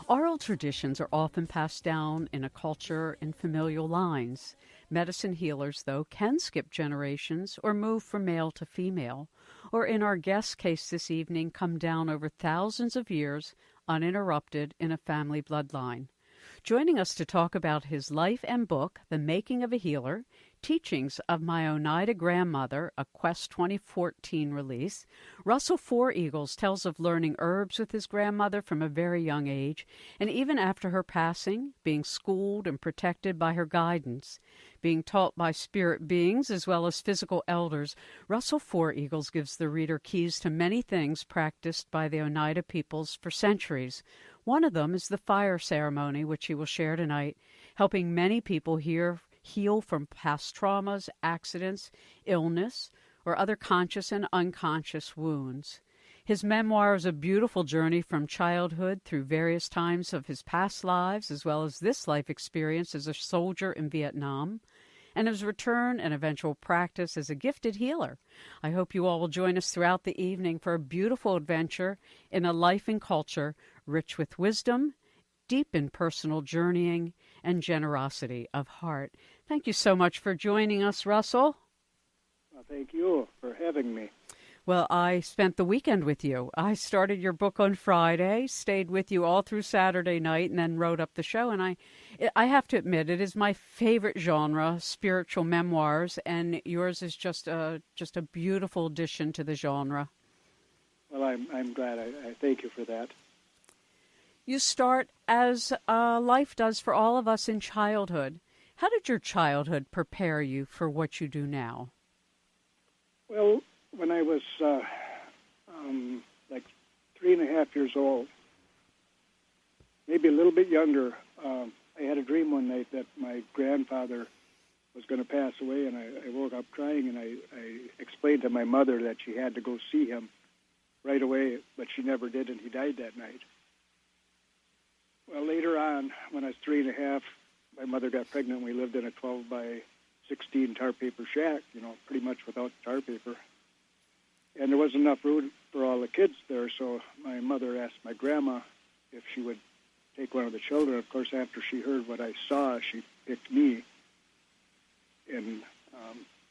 Oral traditions are often passed down in a culture in familial lines. Medicine healers, though, can skip generations or move from male to female, or in our guest case this evening, come down over thousands of years uninterrupted in a family bloodline. Joining us to talk about his life and book, The Making of a Healer, Teachings of My Oneida Grandmother, a Quest 2014 release, Russell FourEagles tells of learning herbs with his grandmother from a very young age, and even after her passing, being schooled and protected by her guidance. Being taught by spirit beings as well as physical elders, Russell FourEagles gives the reader keys to many things practiced by the Oneida peoples for centuries. One of them is the fire ceremony, which he will share tonight, helping many people heal from past traumas, accidents, illness, or other conscious and unconscious wounds. His memoir is a beautiful journey from childhood through various times of his past lives, as well as this life experience as a soldier in Vietnam, and his return and eventual practice as a gifted healer. I hope you all will join us throughout the evening for a beautiful adventure in a life and culture rich with wisdom, deep in personal journeying, and generosity of heart. Thank you so much for joining us, Russell. Well, thank you for having me. Well, I spent the weekend with you. I started your book on Friday, stayed with you all through Saturday night, and then wrote up the show. And I have to admit, it is my favorite genre, spiritual memoirs, and yours is just a beautiful addition to the genre. Well, I'm glad. I thank you for that. You start, as life does for all of us, in childhood. How did your childhood prepare you for what you do now? Well, when I was like 3.5 years old, maybe a little bit younger, I had a dream one night that my grandfather was going to pass away, and I woke up crying, and I explained to my mother that she had to go see him right away, but she never did, and he died that night. Well, later on, when I was 3.5, my mother got pregnant, and we lived in a 12 by 16 tar paper shack, pretty much without tar paper. And there wasn't enough room for all the kids there, so my mother asked my grandma if she would take one of the children. Of course, after she heard what I saw, she picked me. And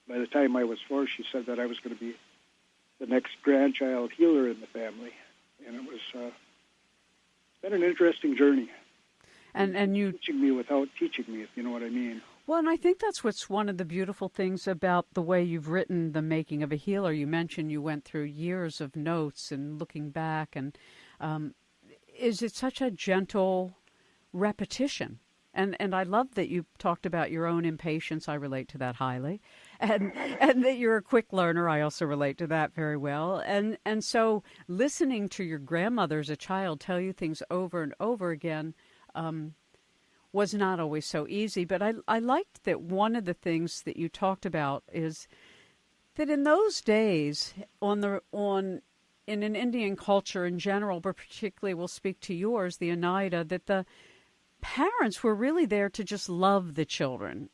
by the time I was 4, she said that I was going to be the next grandchild healer in the family. And it was been an interesting journey. And you teaching me without teaching me, if you know what I mean. Well, and I think that's what's one of the beautiful things about the way you've written The Making of a Healer. You mentioned you went through years of notes and looking back, and is it such a gentle repetition? And I love that you talked about your own impatience. I relate to that highly. And that you're a quick learner. I also relate to that very well. And so listening to your grandmother as a child tell you things over and over again was not always so easy. But I liked that one of the things that you talked about is that in those days, in an Indian culture in general, but particularly we'll speak to yours, the Oneida, that the parents were really there to just love the children,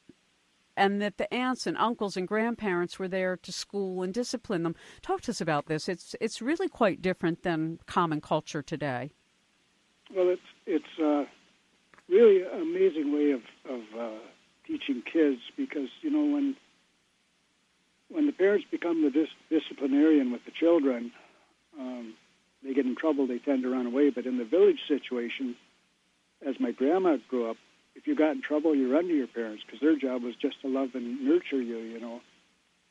and that the aunts and uncles and grandparents were there to school and discipline them. Talk to us about this. It's really quite different than common culture today. Well, it's really an amazing way of teaching kids, because when the parents become the disciplinarian with the children, they get in trouble. They tend to run away. But in the village situation, as my grandma grew up, if you got in trouble, you run to your parents, because their job was just to love and nurture you.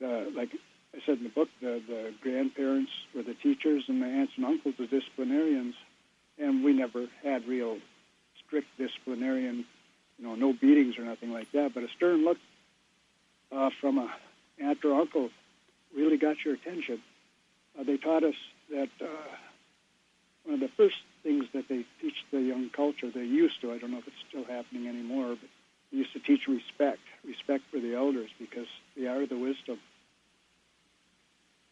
Like I said in the book, the grandparents were the teachers, and the aunts and uncles the disciplinarians, and we never had real strict disciplinarian, no beatings or nothing like that, but a stern look from a aunt or uncle really got your attention. They taught us that one of the first things that they teach the young culture, they used to, I don't know if it's still happening anymore, but they used to teach respect for the elders, because they are the wisdom.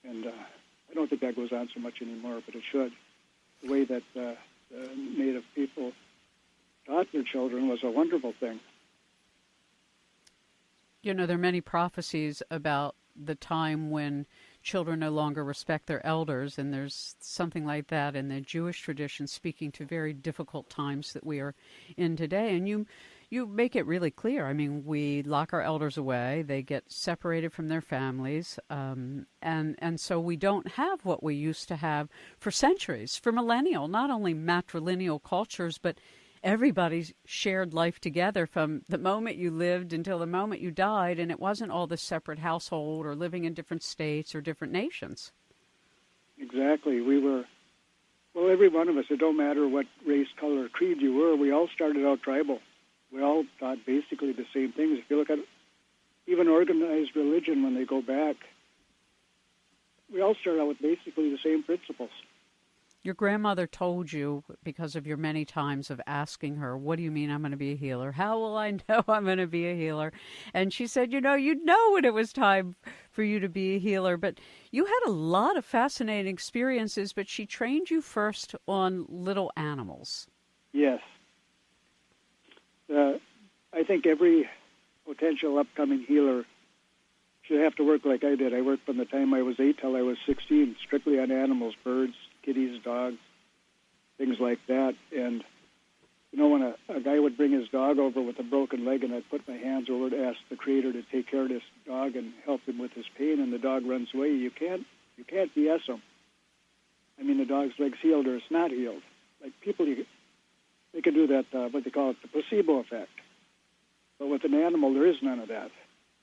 And I don't think that goes on so much anymore, but it should. The way that the Native people taught their children was a wonderful thing. There are many prophecies about the time when children no longer respect their elders, and there's something like that in the Jewish tradition, speaking to very difficult times that we are in today. And you make it really clear. I mean, we lock our elders away; they get separated from their families, and so we don't have what we used to have for centuries, for millennial, not only matrilineal cultures, but everybody shared life together from the moment you lived until the moment you died, and it wasn't all this separate household or living in different states or different nations. Exactly. Well, every one of us, it don't matter what race, color, or creed you were, we all started out tribal. We all thought basically the same things. If you look at even organized religion, when they go back, we all start out with basically the same principles. Your grandmother told you, because of your many times of asking her, what do you mean I'm going to be a healer? How will I know I'm going to be a healer? And she said, you'd know when it was time for you to be a healer. But you had a lot of fascinating experiences, but she trained you first on little animals. Yes. I think every potential upcoming healer should have to work like I did. I worked from the time I was 8 till I was 16, strictly on animals, birds, kitties, dogs, things like that. And, when a guy would bring his dog over with a broken leg, and I'd put my hands over to ask the Creator to take care of this dog and help him with his pain, and the dog runs away, you can't BS him. I mean, the dog's leg's healed or it's not healed. Like people, they can do that, what they call it, the placebo effect. But with an animal, there is none of that.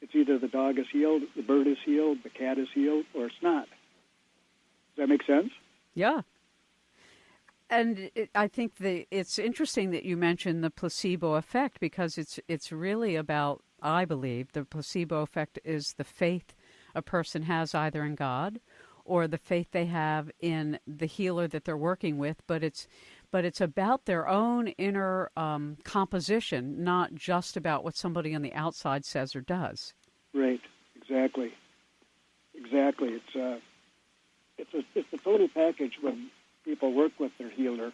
It's either the dog is healed, the bird is healed, the cat is healed, or it's not. Does that make sense? Yeah. And I think it's interesting that you mentioned the placebo effect, because it's really about, I believe, the placebo effect is the faith a person has either in God or the faith they have in the healer that they're working with, but it's about their own inner composition, not just about what somebody on the outside says or does. Right. Exactly. It's a total package when people work with their healer.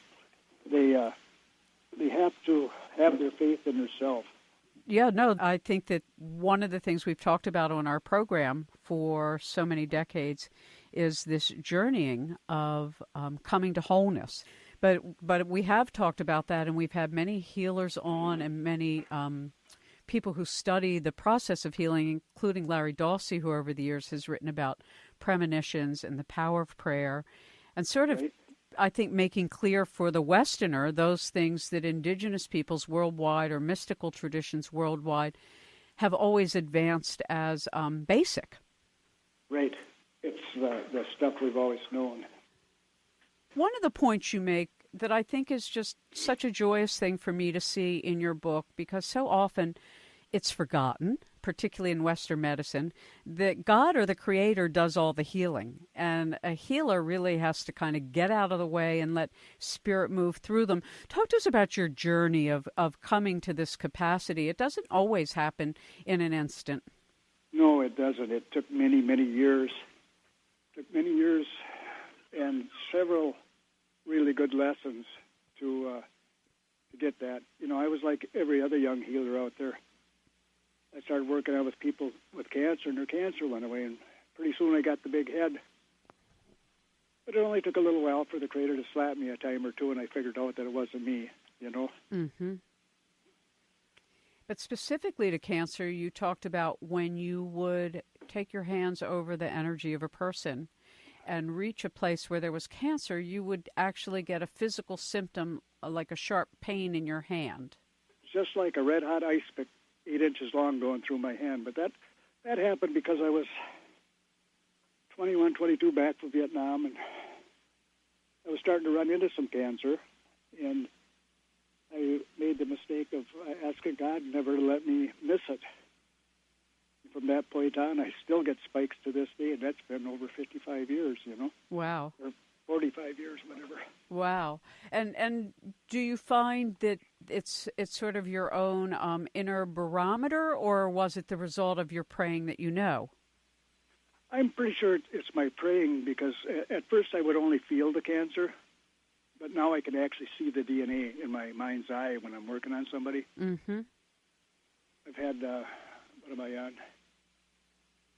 They have to have their faith in themselves. Yeah, no, I think that one of the things we've talked about on our program for so many decades is this journeying of coming to wholeness. But we have talked about that, and we've had many healers on and many people who study the process of healing, including Larry Dawsey, who over the years has written about premonitions and the power of prayer, and sort of, I think, making clear for the Westerner those things that indigenous peoples worldwide or mystical traditions worldwide have always advanced as basic. Right. It's the stuff we've always known. One of the points you make that I think is just such a joyous thing for me to see in your book, because so often it's forgotten, particularly in Western medicine, that God or the Creator does all the healing. And a healer really has to kind of get out of the way and let Spirit move through them. Talk to us about your journey of coming to this capacity. It doesn't always happen in an instant. No, it doesn't. It took many, many years. And several really good lessons to get that. I was like every other young healer out there. I started working out with people with cancer, and their cancer went away, and pretty soon I got the big head. But it only took a little while for the Creator to slap me a time or two, and I figured out that it wasn't me, Mm-hmm. But specifically to cancer, you talked about when you would take your hands over the energy of a person and reach a place where there was cancer, you would actually get a physical symptom like a sharp pain in your hand. Just like a red-hot ice pick, 8 inches long, going through my hand. But that happened because I was 21, 22 back from Vietnam, and I was starting to run into some cancer, and I made the mistake of asking God never to let me miss it. From that point on, I still get spikes to this day, and that's been over 55 years, Wow. Or 45 years, whatever. Wow. And do you find that it's sort of your own inner barometer, or was it the result of your praying that you know? I'm pretty sure it's my praying, because at first I would only feel the cancer, but now I can actually see the DNA in my mind's eye when I'm working on somebody. Mm-hmm. I've had, what am I on?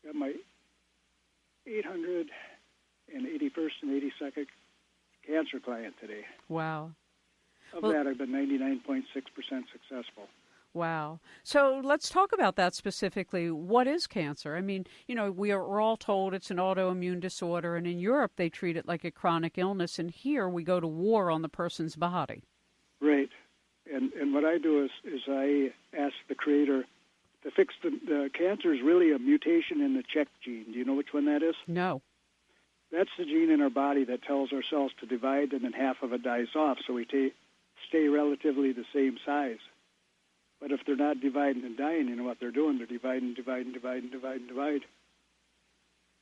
Got my 881st and 82nd cancer client today. Wow. Of that, I've been 99.6% successful. Wow. So let's talk about that specifically. What is cancer? I mean, we're all told it's an autoimmune disorder, and in Europe they treat it like a chronic illness, and here we go to war on the person's body. Right. And what I do is I ask the Creator to fix the cancer is really a mutation in the check gene. Do you know which one that is? No. That's the gene in our body that tells our cells to divide, and then half of it dies off, so we stay relatively the same size. But if they're not dividing and dying, you know what they're doing? They're dividing.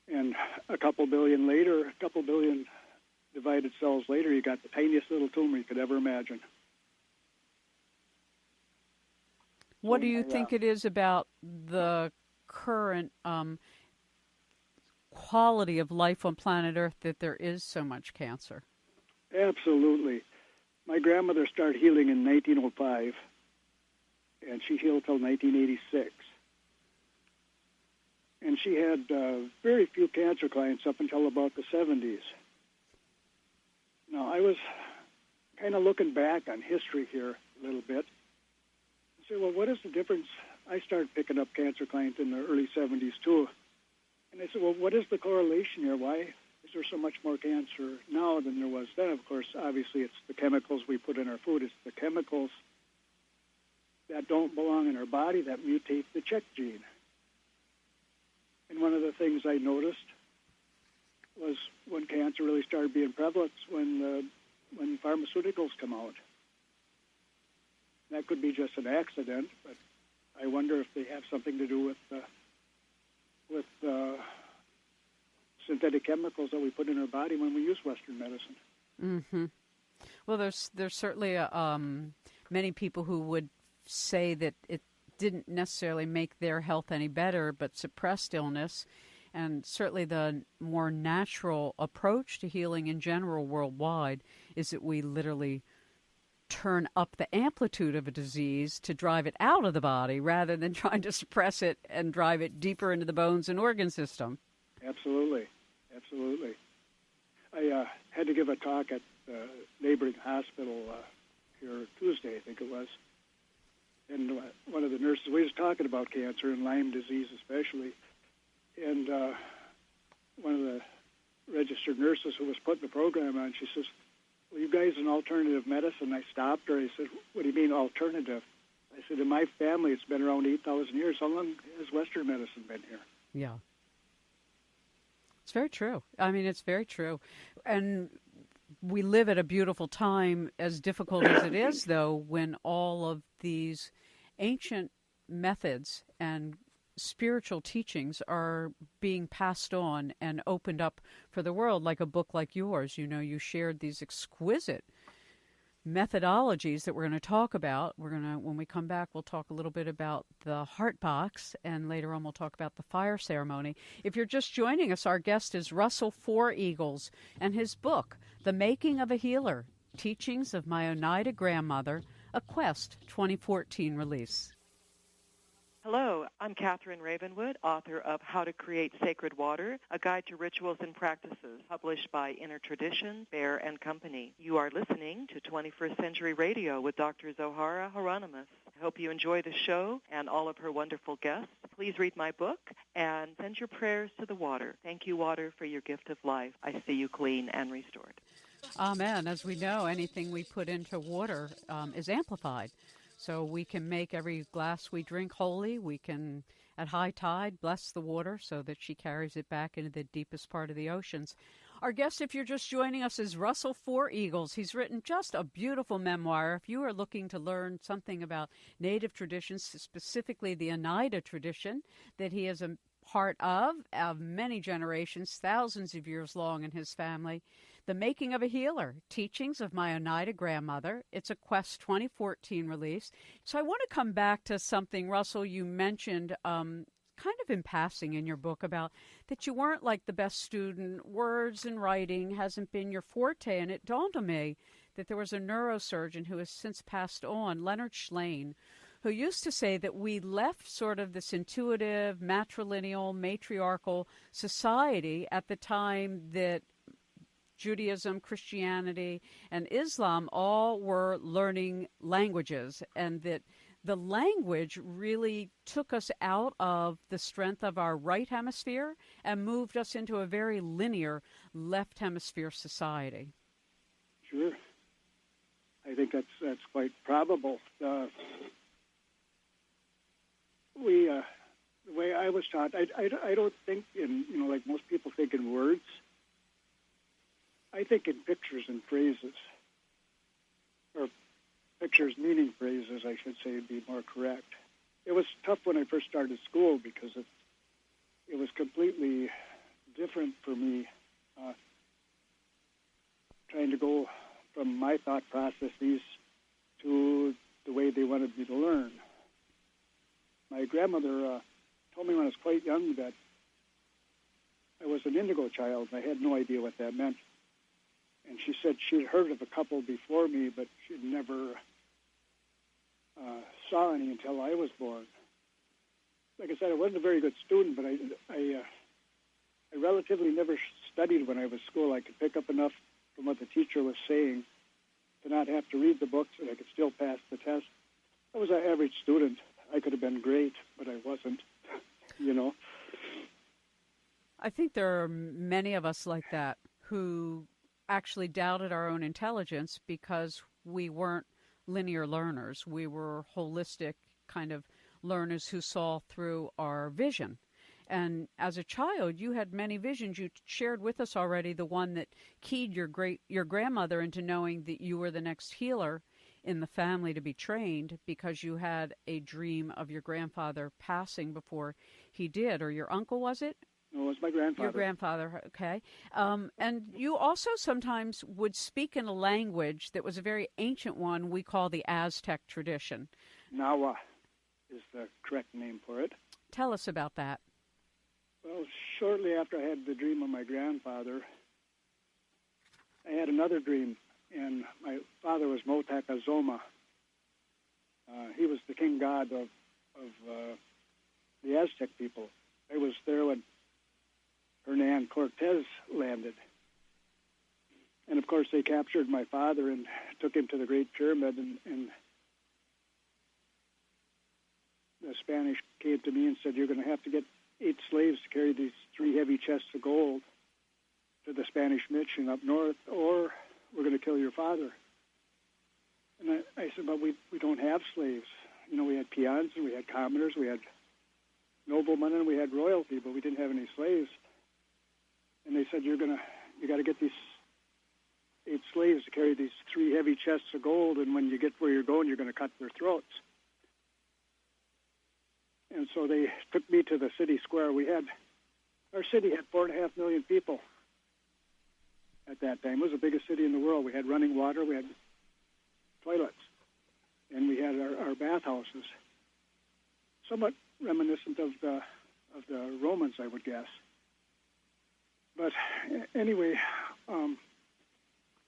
And a couple billion divided cells later, you got the tiniest little tumor you could ever imagine. What do you think it is about the current quality of life on planet Earth that there is so much cancer? Absolutely. My grandmother started healing in 1905. And she healed till 1986. And she had very few cancer clients up until about the 70s. Now, I was kind of looking back on history here a little bit. I said, well, what is the difference? I started picking up cancer clients in the early 70s, too. And I said, well, what is the correlation here? Why is there so much more cancer now than there was then? Of course, obviously, it's the chemicals we put in our food. It's the chemicals that don't belong in our body that mutate the check gene. And one of the things I noticed was when cancer really started being prevalent when pharmaceuticals come out. That could be just an accident, but I wonder if they have something to do with synthetic chemicals that we put in our body when we use Western medicine. Mm-hmm. Well, there's certainly many people who would say that it didn't necessarily make their health any better, but suppressed illness. And certainly the more natural approach to healing in general worldwide is that we literally turn up the amplitude of a disease to drive it out of the body rather than trying to suppress it and drive it deeper into the bones and organ system. Absolutely. Absolutely. I had to give a talk at the neighboring hospital here Tuesday, I think it was. And one of the nurses, we was talking about cancer and Lyme disease especially, and one of the registered nurses who was putting the program on, she says, well, you guys in alternative medicine? I stopped her. I said, what do you mean alternative? I said, in my family, it's been around 8,000 years. How long has Western medicine been here? Yeah. It's very true. I mean, it's very true. And we live at a beautiful time, as difficult as it is, though, when all of these ancient methods and spiritual teachings are being passed on and opened up for the world, like a book like yours. You shared these exquisite methodologies that we're going to talk about. When we come back, we'll talk a little bit about the heart box, and later on we'll talk about the fire ceremony. If you're just joining us, our guest is Russell FourEagles, and his book, The Making of a Healer, Teachings of My Oneida Grandmother, a Quest 2014 release. Hello, I'm Catherine Ravenwood, author of How to Create Sacred Water, a guide to rituals and practices, published by Inner Tradition, Bear and Company. You are listening to 21st Century Radio with Dr. Zohara Hieronimus. I hope you enjoy the show and all of her wonderful guests. Please read my book and send your prayers to the water. Thank you, water, for your gift of life. I see you clean and restored. Amen. As we know, anything we put into water is amplified. So we can make every glass we drink holy. We can, at high tide, bless the water so that she carries it back into the deepest part of the oceans. Our guest, if you're just joining us, is Russell FourEagles. He's written just a beautiful memoir. If you are looking to learn something about Native traditions, specifically the Oneida tradition that he is a part of many generations, thousands of years long in his family, The Making of a Healer, Teachings of My Oneida Grandmother. It's a Quest 2014 release. So I want to come back to something, Russell, you mentioned kind of in passing in your book about that you weren't like the best student. Words and writing hasn't been your forte. And it dawned on me that there was a neurosurgeon who has since passed on, Leonard Schlein, who used to say that we left sort of this intuitive, matrilineal, matriarchal society at the time that Judaism, Christianity, and Islam all were learning languages, and that the language really took us out of the strength of our right hemisphere and moved us into a very linear left hemisphere society. Sure. I think that's quite probable. The way I was taught, I don't think in, like most people think in words. I think in pictures and phrases, or pictures meaning phrases, I should say, would be more correct. It was tough when I first started school because it was completely different for me, trying to go from my thought processes to the way they wanted me to learn. My grandmother told me when I was quite young that I was an indigo child, and I had no idea what that meant. And she said she'd heard of a couple before me, but she'd never saw any until I was born. Like I said, I wasn't a very good student, but I relatively never studied when I was in school. I could pick up enough from what the teacher was saying to not have to read the books, and I could still pass the test. I was an average student. I could have been great, but I wasn't, I think there are many of us like that who actually doubted our own intelligence because we weren't linear learners. We were holistic kind of learners who saw through our vision. And as a child, you had many visions. You shared with us already the one that keyed your grandmother into knowing that you were the next healer in the family to be trained because you had a dream of your grandfather passing before he did. Or your uncle, was it? No, it was my grandfather. Your grandfather, okay. And you also sometimes would speak in a language that was a very ancient one we call the Aztec tradition. Nawa is the correct name for it. Tell us about that. Well, shortly after I had the dream of my grandfather, I had another dream, and my father was Motac Azoma. He was the king god of the Aztec people. I was there when Hernan Cortez landed. And, of course, they captured my father and took him to the Great Pyramid, and the Spanish came to me and said, you're going to have to get 8 slaves to carry these 3 heavy chests of gold to the Spanish mission up north, or we're going to kill your father. And I said, but we don't have slaves. We had peons, and we had commoners, we had noblemen, and we had royalty, but we didn't have any slaves. And they said, you got to get these 8 slaves to carry these 3 heavy chests of gold, and when you get where you're going, you're going to cut their throats. And so they took me to the city square. Our city had 4.5 million people at that time. It was the biggest city in the world. We had running water, we had toilets, and we had our bathhouses. Somewhat reminiscent of the Romans, I would guess. But anyway,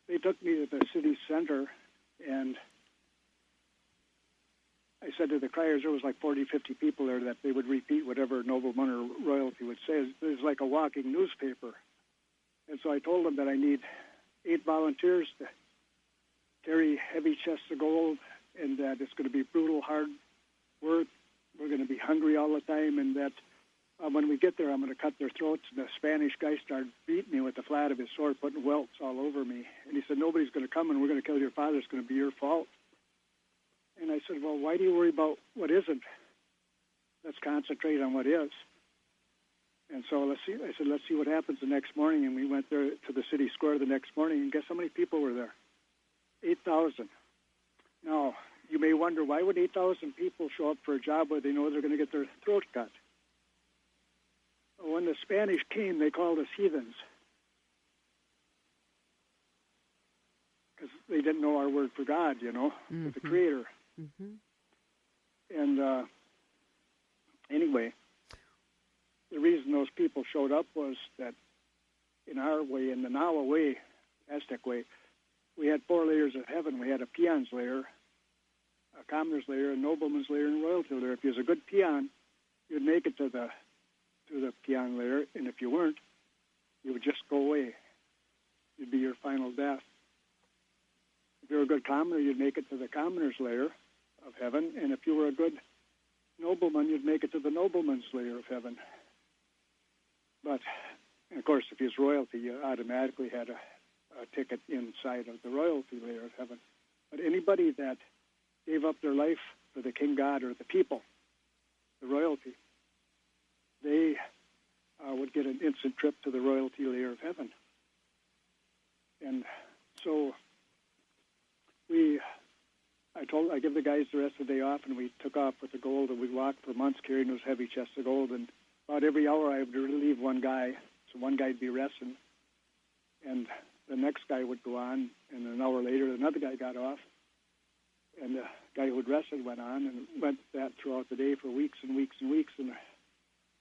they took me to the city center, and I said to the criers, there was like 40, 50 people there, that they would repeat whatever nobleman or royalty would say. It was like a walking newspaper. And so I told them that I need 8 volunteers to carry heavy chests of gold, and that it's going to be brutal, hard work. We're going to be hungry all the time, and that when we get there, I'm going to cut their throats. And the Spanish guy started beating me with the flat of his sword, putting welts all over me. And he said, nobody's going to come, and we're going to kill your father. It's going to be your fault. And I said, well, why do you worry about what isn't? Let's concentrate on what is. And so let's see what happens the next morning. And we went there to the city square the next morning, and guess how many people were there? 8,000. Now, you may wonder, why would 8,000 people show up for a job where they know they're going to get their throat cut? When the Spanish came, they called us heathens, because they didn't know our word for God, mm-hmm. for the Creator. Mm-hmm. And anyway, the reason those people showed up was that in our way, in the Nawa way, Aztec way, we had 4 layers of heaven. We had a peon's layer, a commoner's layer, a nobleman's layer, and royalty layer. If you was a good peon, you'd make it to the peon layer, and if you weren't, you would just go away. You'd be your final death. If you were a good commoner, you'd make it to the commoner's layer of heaven, and if you were a good nobleman, you'd make it to the nobleman's layer of heaven. But, and of course, if he was royalty, you automatically had a ticket inside of the royalty layer of heaven. But anybody that gave up their life for the king god or the people, the royalty, they would get an instant trip to the royalty layer of heaven. And so I give the guys the rest of the day off, and we took off with the gold, and we walked for months carrying those heavy chests of gold. And about every hour I would relieve one guy, so one guy would be resting, and the next guy would go on, and an hour later another guy got off, and the guy who had rested went on, and went that throughout the day for weeks and weeks and weeks. And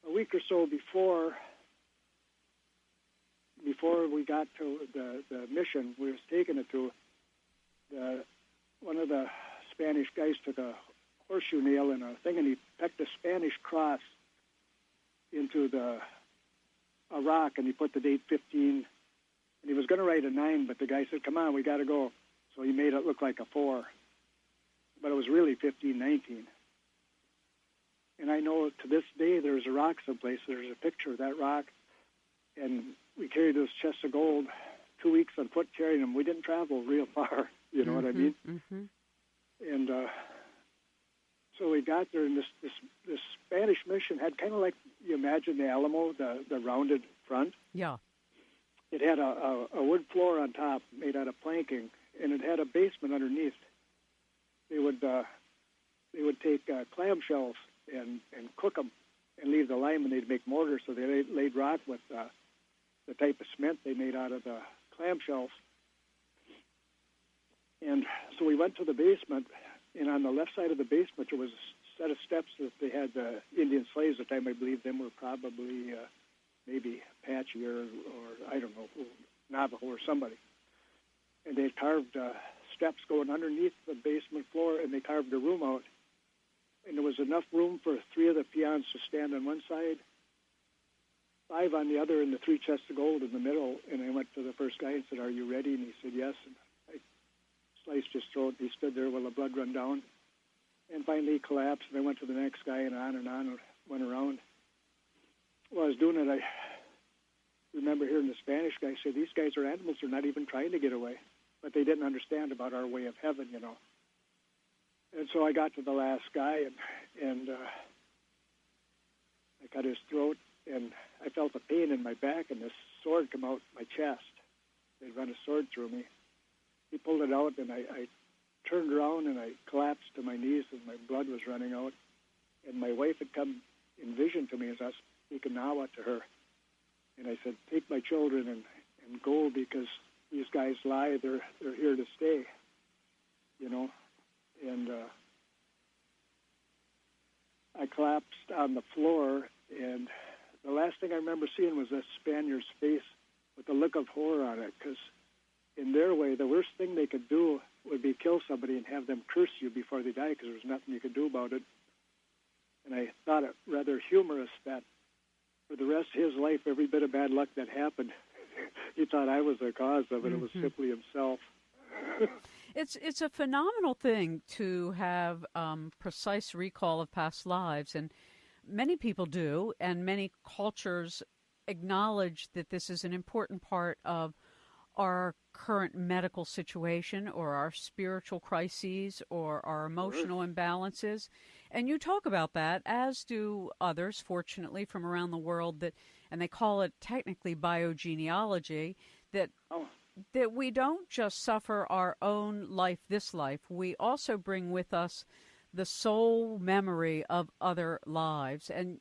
a week or so before we got to the mission we was taking it to, one of the Spanish guys took a horseshoe nail and a thing, and he pecked a Spanish cross into a rock, and he put the date 15, and he was going to write a 9, but the guy said, "Come on, we got to go." So he made it look like a 4, but it was really 1519. And I know to this day there's a rock someplace. There's a picture of that rock, and we carried those chests of gold 2 weeks on foot carrying them. We didn't travel real far, you know what I mean? Mm-hmm. And so we got there, and this Spanish mission had kind of like you imagine the Alamo, the rounded front. Yeah. It had a wood floor on top made out of planking, and it had a basement underneath. They would take clamshells and cook them and leave the lime, and they'd make mortar. So they laid rock with the type of cement they made out of the clamshells. And so we went to the basement, and on the left side of the basement there was a set of steps that they had the Indian slaves at the time. I believe them were probably maybe Apache or I don't know, Navajo or somebody. And they carved steps going underneath the basement floor, and they carved a room out. And there was enough room for 3 of the peons to stand on one side, 5 on the other, and the 3 chests of gold in the middle. And I went to the first guy and said, "Are you ready?" And he said, "Yes." And I sliced his throat. He stood there while the blood ran down. And finally he collapsed, and I went to the next guy, and on went around. While I was doing it, I remember hearing the Spanish guy say, "These guys are animals. They're not even trying to get away." But they didn't understand about our way of heaven, you know. And so I got to the last guy, and I cut his throat, and I felt a pain in my back, and this sword come out my chest. They'd run a sword through me. He pulled it out, and I turned around, and I collapsed to my knees, and my blood was running out. And my wife had come in vision to me as I was speaking Nawa to her. And I said, "Take my children and go, because these guys lie. They're here to stay," you know. And I collapsed on the floor, and the last thing I remember seeing was that Spaniard's face with a look of horror on it, because in their way, the worst thing they could do would be kill somebody and have them curse you before they die, because there was nothing you could do about it. And I thought it rather humorous that for the rest of his life, every bit of bad luck that happened, he thought I was the cause of it. Mm-hmm. It was simply himself. It's a phenomenal thing to have precise recall of past lives, and many people do, and many cultures acknowledge that this is an important part of our current medical situation or our spiritual crises or our emotional imbalances. And you talk about that, as do others, fortunately, from around the world, and they call it technically biogenealogy, that we don't just suffer our own life this life. We also bring with us the soul memory of other lives. And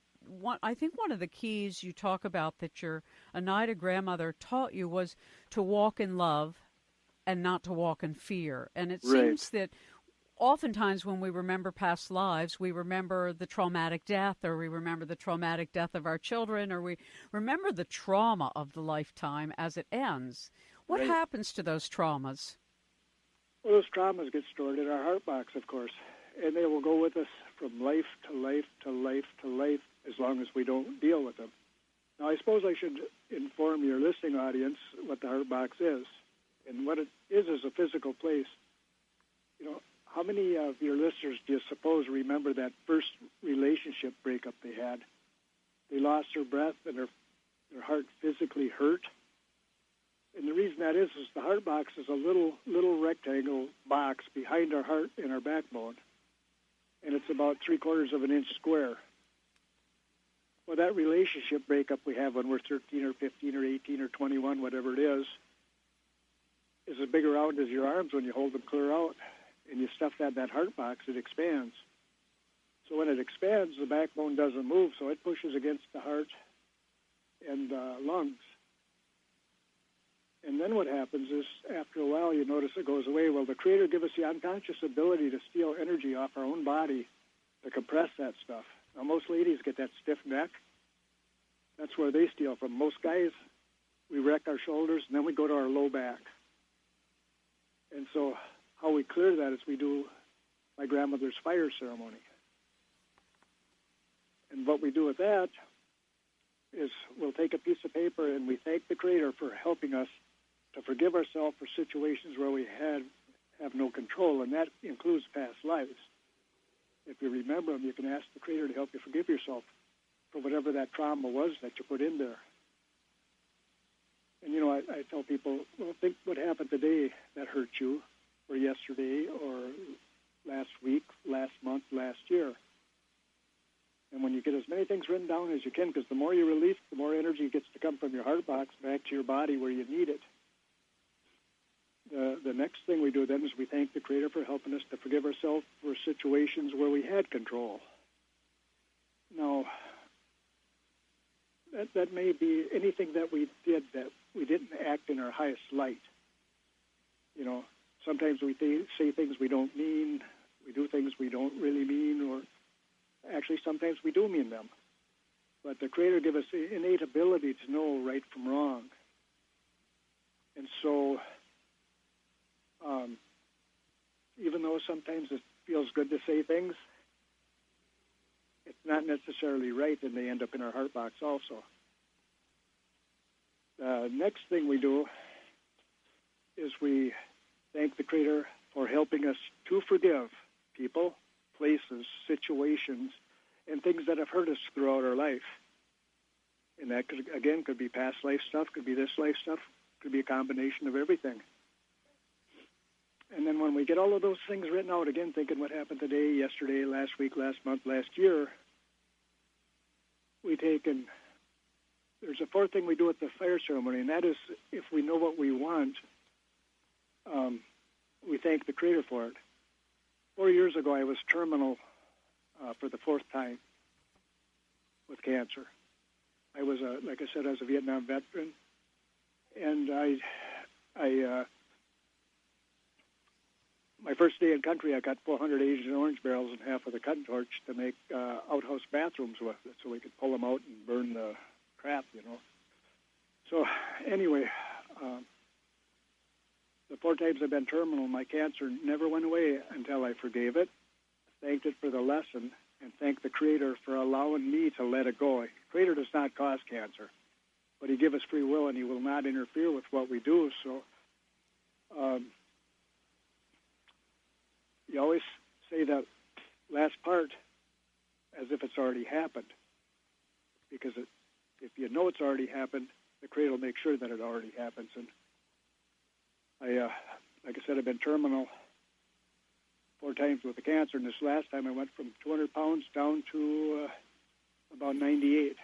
I think one of the keys you talk about that your Oneida grandmother taught you was to walk in love and not to walk in fear. And it seems that oftentimes when we remember past lives, we remember the traumatic death, or we remember the traumatic death of our children, or we remember the trauma of the lifetime as it ends. What happens to those traumas? Well, those traumas get stored in our heart box, of course. and they will go with us from life to life to life to life as long as we don't deal with them. Now, I suppose I should inform your listening audience what the heart box is. And what it is a physical place. How many of your listeners do you suppose remember that first relationship breakup they had? They lost their breath and their heart physically hurt. And the reason that is the heart box is a little rectangle box behind our heart and our backbone. And it's about 3/4 of an inch square. Well, that relationship breakup we have when we're 13 or 15 or 18 or 21, whatever it is as big around as your arms when you hold them clear out. And you stuff that in that heart box, it expands. So when it expands, the backbone doesn't move, so it pushes against the heart and lungs. And then what happens is, after a while, you notice it goes away. Well, the Creator gave us the unconscious ability to steal energy off our own body to compress that stuff. Now, most ladies get that stiff neck. That's where they steal from. Most guys, we wreck our shoulders, and then we go to our low back. And so how we clear that is we do my grandmother's fire ceremony. And what we do with that is we'll take a piece of paper and we thank the Creator for helping us to forgive ourselves for situations where we have no control, and that includes past lives. If you remember them, you can ask the Creator to help you forgive yourself for whatever that trauma was that you put in there. And, I tell people, well, think what happened today that hurt you, or yesterday, or last week, last month, last year. And when you get as many things written down as you can, because the more you release, the more energy gets to come from your heart box back to your body where you need it. The next thing we do then is we thank the Creator for helping us to forgive ourselves for situations where we had control. Now, that may be anything that we did that we didn't act in our highest light. Sometimes we say things we don't mean, we do things we don't really mean, or actually sometimes we do mean them. But the Creator gave us the innate ability to know right from wrong. And so, even though sometimes it feels good to say things, it's not necessarily right, and they end up in our heart box also. The next thing we do is we thank the Creator for helping us to forgive people, places, situations, and things that have hurt us throughout our life. And that, could be past life stuff, could be this life stuff, could be a combination of everything. And then when we get all of those things written out, again, thinking what happened today, yesterday, last week, last month, last year, we take and there's a fourth thing we do at the fire ceremony, and that is if we know what we want, we thank the Creator for it. 4 years ago, I was terminal for the fourth time with cancer. I was, like I said, I was a Vietnam veteran, and my first day in country, I got 400 Agent Orange barrels and half of the cutting torch to make outhouse bathrooms with it, so we could pull them out and burn the crap, So anyway, the 4 times I've been terminal, my cancer never went away until I forgave it, thanked it for the lesson, and thanked the Creator for allowing me to let it go. The Creator does not cause cancer, but He gives us free will, and He will not interfere with what we do. So you always say that last part as if it's already happened, because if you know it's already happened, the Creator will make sure that it already happens. And like I said, I've been terminal 4 times with the cancer, and this last time I went from 200 pounds down to about 98.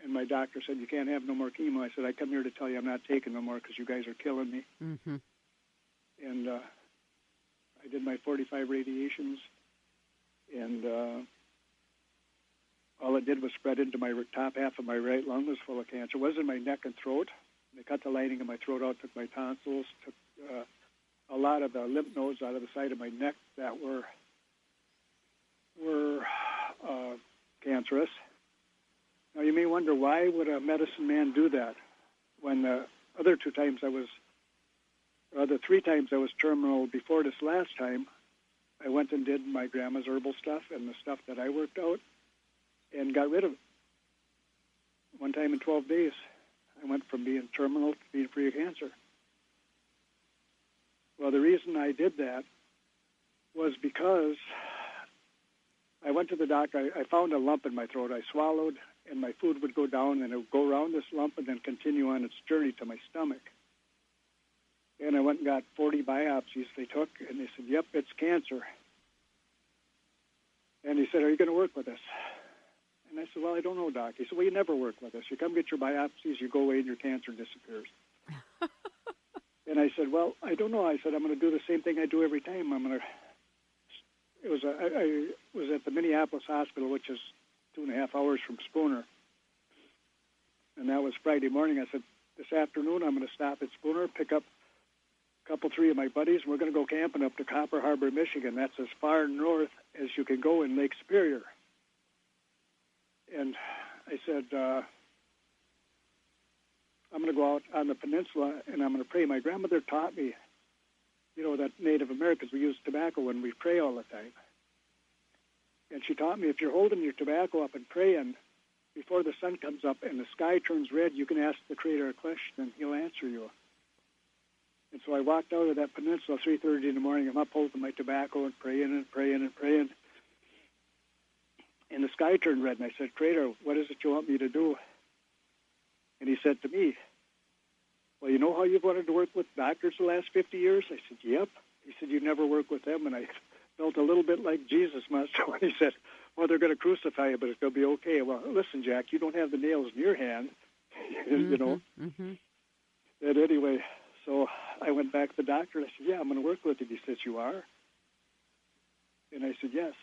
And my doctor said, you can't have no more chemo. I said, I come here to tell you I'm not taking no more because you guys are killing me. Mm-hmm. And I did my 45 radiations, and all it did was spread into my top half of my right lung was full of cancer. It was in my neck and throat. They cut the lining of my throat out, took my tonsils, took a lot of the lymph nodes out of the side of my neck that were cancerous. Now, you may wonder, why would a medicine man do that when the other 2 times I was, or the 3 times I was terminal before this last time, I went and did my grandma's herbal stuff and the stuff that I worked out and got rid of it. One time in 12 days, I went from being terminal to being free of cancer. Well, the reason I did that was because I went to the doctor. I found a lump in my throat. I swallowed, and my food would go down, and it would go around this lump and then continue on its journey to my stomach. And I went and got 40 biopsies they took, and they said, yep, it's cancer. And he said, are you going to work with us? And I said, well, I don't know, Doc. He said, well, you never work with us. You come get your biopsies, you go away, and your cancer disappears. And I said, well, I don't know. I said, I'm going to do the same thing I do every time. I was at the Minneapolis hospital, which is 2.5 hours from Spooner. And that was Friday morning. I said, this afternoon I'm going to stop at Spooner, pick up a couple, 3 of my buddies, and we're going to go camping up to Copper Harbor, Michigan. That's as far north as you can go in Lake Superior. And I said, I'm going to go out on the peninsula and I'm going to pray. My grandmother taught me, that Native Americans, we use tobacco when we pray all the time. And she taught me if you're holding your tobacco up and praying, before the sun comes up and the sky turns red, you can ask the Creator a question and He'll answer you. And so I walked out of that peninsula 3:30 in the morning. I'm up holding my tobacco and praying and praying and praying. And the sky turned red, and I said, Creator, what is it you want me to do? And He said to me, well, you know how you've wanted to work with doctors the last 50 years? I said, yep. He said, you never work with them. And I felt a little bit like Jesus must when He said, well, they're going to crucify you, but it's going to be okay. Well, listen, Jack, you don't have the nails in your hand, Mm-hmm. And anyway, so I went back to the doctor, and I said, yeah, I'm going to work with you. He said, you are? And I said, yes,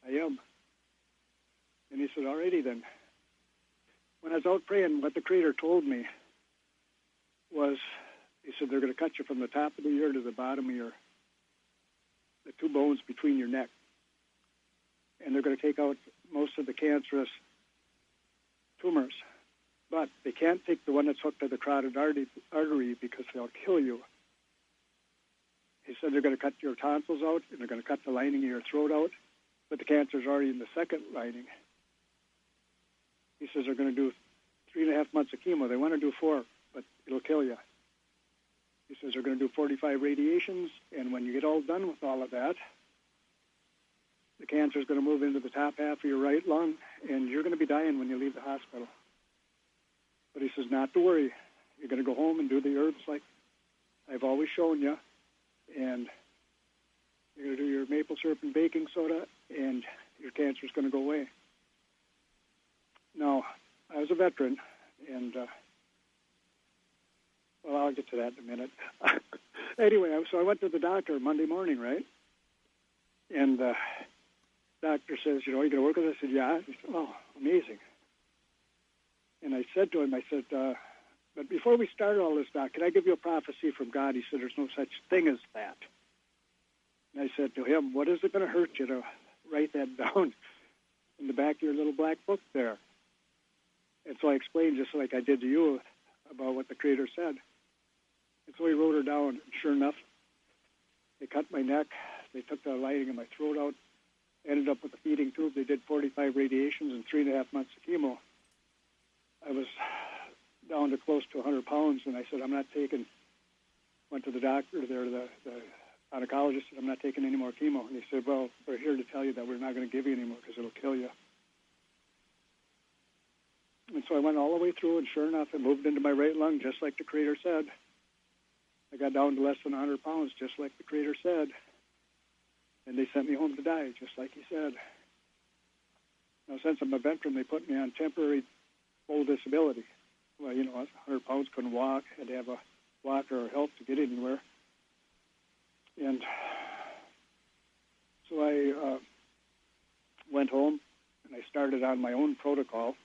I am. And he said, all righty then. When I was out praying, what the Creator told me was, He said, they're going to cut you from the top of the ear to the bottom of the 2 bones between your neck. And they're going to take out most of the cancerous tumors. But they can't take the one that's hooked to the carotid artery because they'll kill you. He said they're going to cut your tonsils out, and they're going to cut the lining of your throat out, but the cancer's already in the second lining. He says they're going to do 3.5 months of chemo. They want to do 4, but it'll kill you. He says they're going to do 45 radiations, and when you get all done with all of that, the cancer is going to move into the top half of your right lung, and you're going to be dying when you leave the hospital. But he says not to worry. You're going to go home and do the herbs like I've always shown you, and you're going to do your maple syrup and baking soda, and your cancer is going to go away. Now, I was a veteran, and, I'll get to that in a minute. Anyway, so I went to the doctor Monday morning, right? And the doctor says, you going to work with us? I said, yeah. He said, oh, amazing. And I said to him, but before we start all this, Doc, can I give you a prophecy from God? He said, there's no such thing as that. And I said to him, what is it going to hurt you to write that down in the back of your little black book there? And so I explained, just like I did to you, about what the Creator said. And so he wrote her down. And sure enough, they cut my neck. They took the lining of my throat out. Ended up with a feeding tube. They did 45 radiations and 3.5 months of chemo. I was down to close to 100 pounds, and I said, I'm not taking, went to the doctor there, the oncologist, said, I'm not taking any more chemo. And he said, well, we're here to tell you that we're not going to give you any more because it'll kill you. And so I went all the way through, and sure enough, it moved into my right lung, just like the Creator said. I got down to less than 100 pounds, just like the Creator said. And they sent me home to die, just like He said. Now, since I'm a veteran, they put me on temporary full disability. Well, I was 100 pounds, couldn't walk, had to have a walker or help to get anywhere. And so I went home, and I started on my own protocol.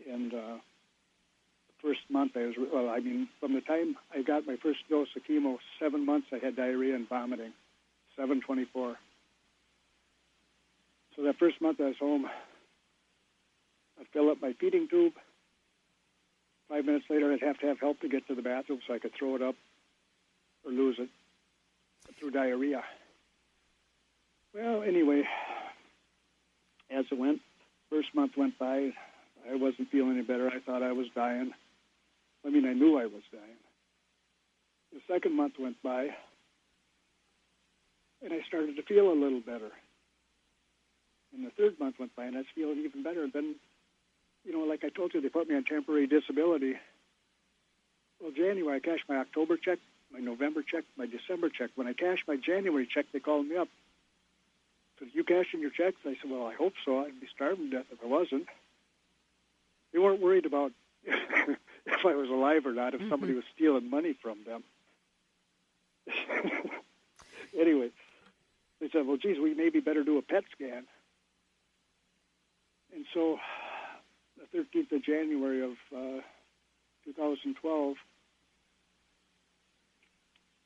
And the first month from the time I got my first dose of chemo, 7 months I had diarrhea and vomiting, 7/24. So that first month I was home, I'd fill up my feeding tube. 5 minutes later, I'd have to have help to get to the bathroom so I could throw it up or lose it. through diarrhea. Well, anyway, as it went, first month went by. I wasn't feeling any better. I thought I was dying. I mean, I knew I was dying. The second month went by, and I started to feel a little better. And the third month went by, and I was feeling even better. And then, like I told you, they put me on temporary disability. Well, January, I cashed my October check, my November check, my December check. When I cashed my January check, they called me up. Said, "You cashing your checks?" I said, "Well, I hope so. I'd be starving to death if I wasn't." They weren't worried about if I was alive or not, if somebody was stealing money from them. Anyway, they said, "Well, geez, we maybe better do a PET scan." And so the 13th of January of 2012,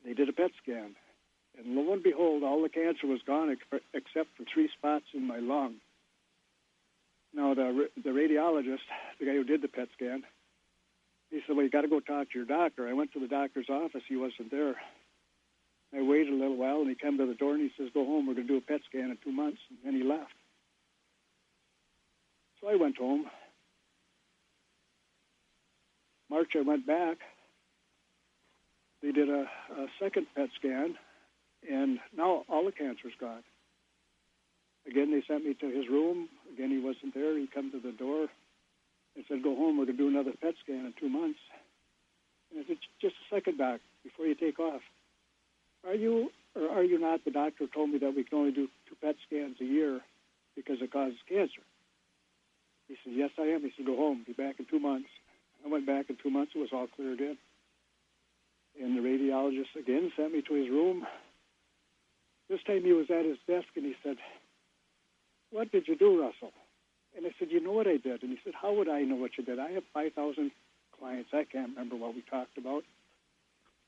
they did a PET scan. And lo and behold, all the cancer was gone except for 3 spots in my lung. Now, the radiologist, the guy who did the PET scan, he said, "Well, you got to go talk to your doctor." I went to the doctor's office. He wasn't there. I waited a little while, and he came to the door, and he says, "Go home. We're going to do a PET scan in 2 months." And then he left. So I went home. March, I went back. They did a second PET scan, and now all the cancer's gone. Again, they sent me to his room. Again, he wasn't there. He come to the door and said, "Go home. We're going to do another PET scan in 2 months." And I said, "Just a second, Doc, before you take off. Are you or are you not? The doctor told me that we can only do 2 PET scans a year because it causes cancer." He said, "Yes, I am." He said, "Go home. Be back in 2 months." I went back in 2 months. It was all cleared in. And the radiologist again sent me to his room. This time he was at his desk, and he said, "What did you do, Russell?" And I said, "You know what I did." And he said, "How would I know what you did? I have 5,000 clients. I can't remember what we talked about."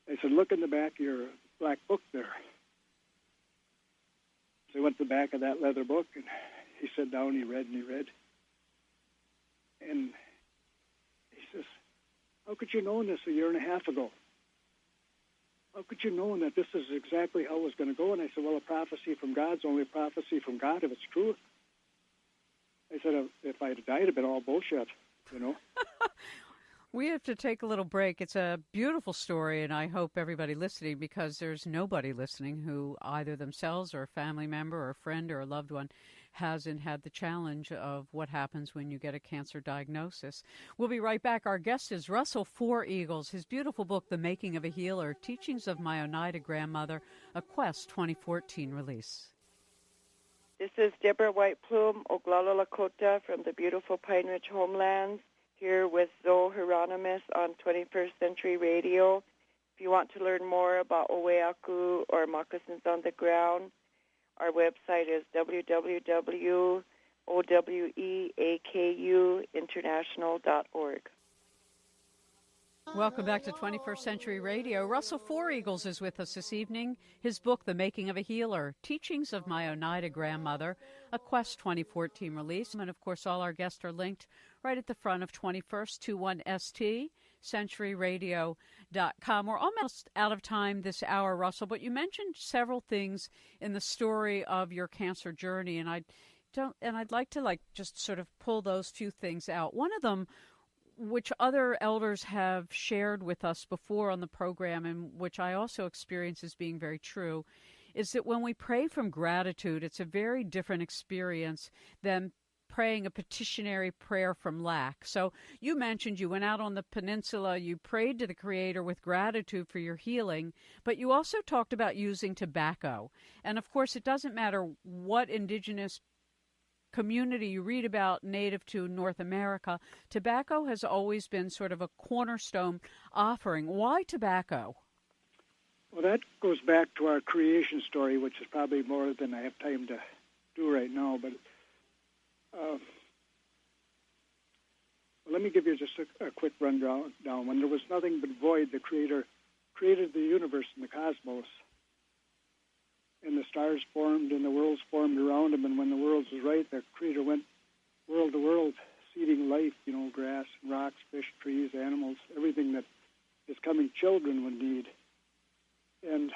I said, "Look in the back of your black book there." So I went to the back of that leather book, and he sat down, he read, and he read. And he says, "How could you know this a year and a half ago? How could you know that this is exactly how it was going to go?" And I said, "Well, a prophecy from God's only a prophecy from God if it's true." I said, "If I had died, it'd been all bullshit, We have to take a little break. It's a beautiful story, and I hope everybody listening, because there's nobody listening who either themselves or a family member or a friend or a loved one hasn't had the challenge of what happens when you get a cancer diagnosis. We'll be right back. Our guest is Russell FourEagles. His beautiful book, The Making of a Healer, Teachings of My Oneida Grandmother, a Quest 2014 release. This is Deborah White Plume, Oglala Lakota from the beautiful Pine Ridge homelands, here with Zoe Hieronimus on 21st Century Radio. If you want to learn more about Oweaku or Moccasins on the Ground, our website is www.oweakuinternational.org. Welcome back to 21st Century Radio. Russell FourEagles is with us this evening. His book, The Making of a Healer, Teachings of My Oneida Grandmother, a Quest 2014 release. And, of course, all our guests are linked right at the front of 21st21ST, centuryradio.com. We're almost out of time this hour, Russell, but you mentioned several things in the story of your cancer journey, and I'd like to just sort of pull those few things out. One of them, which other elders have shared with us before on the program, and which I also experience as being very true, is that when we pray from gratitude, it's a very different experience than praying a petitionary prayer from lack. So you mentioned you went out on the peninsula, you prayed to the Creator with gratitude for your healing, but you also talked about using tobacco. And of course, it doesn't matter what indigenous community you read about native to North America, tobacco has always been sort of a cornerstone offering. Why tobacco? Well, that goes back to our creation story, which is probably more than I have time to do right now. But let me give you just a quick rundown. When there was nothing but void, the Creator created the universe and the cosmos. And the stars formed and the worlds formed around them. And when the worlds was right, the Creator went world to world, seeding life, grass, rocks, fish, trees, animals, everything that his coming children would need. And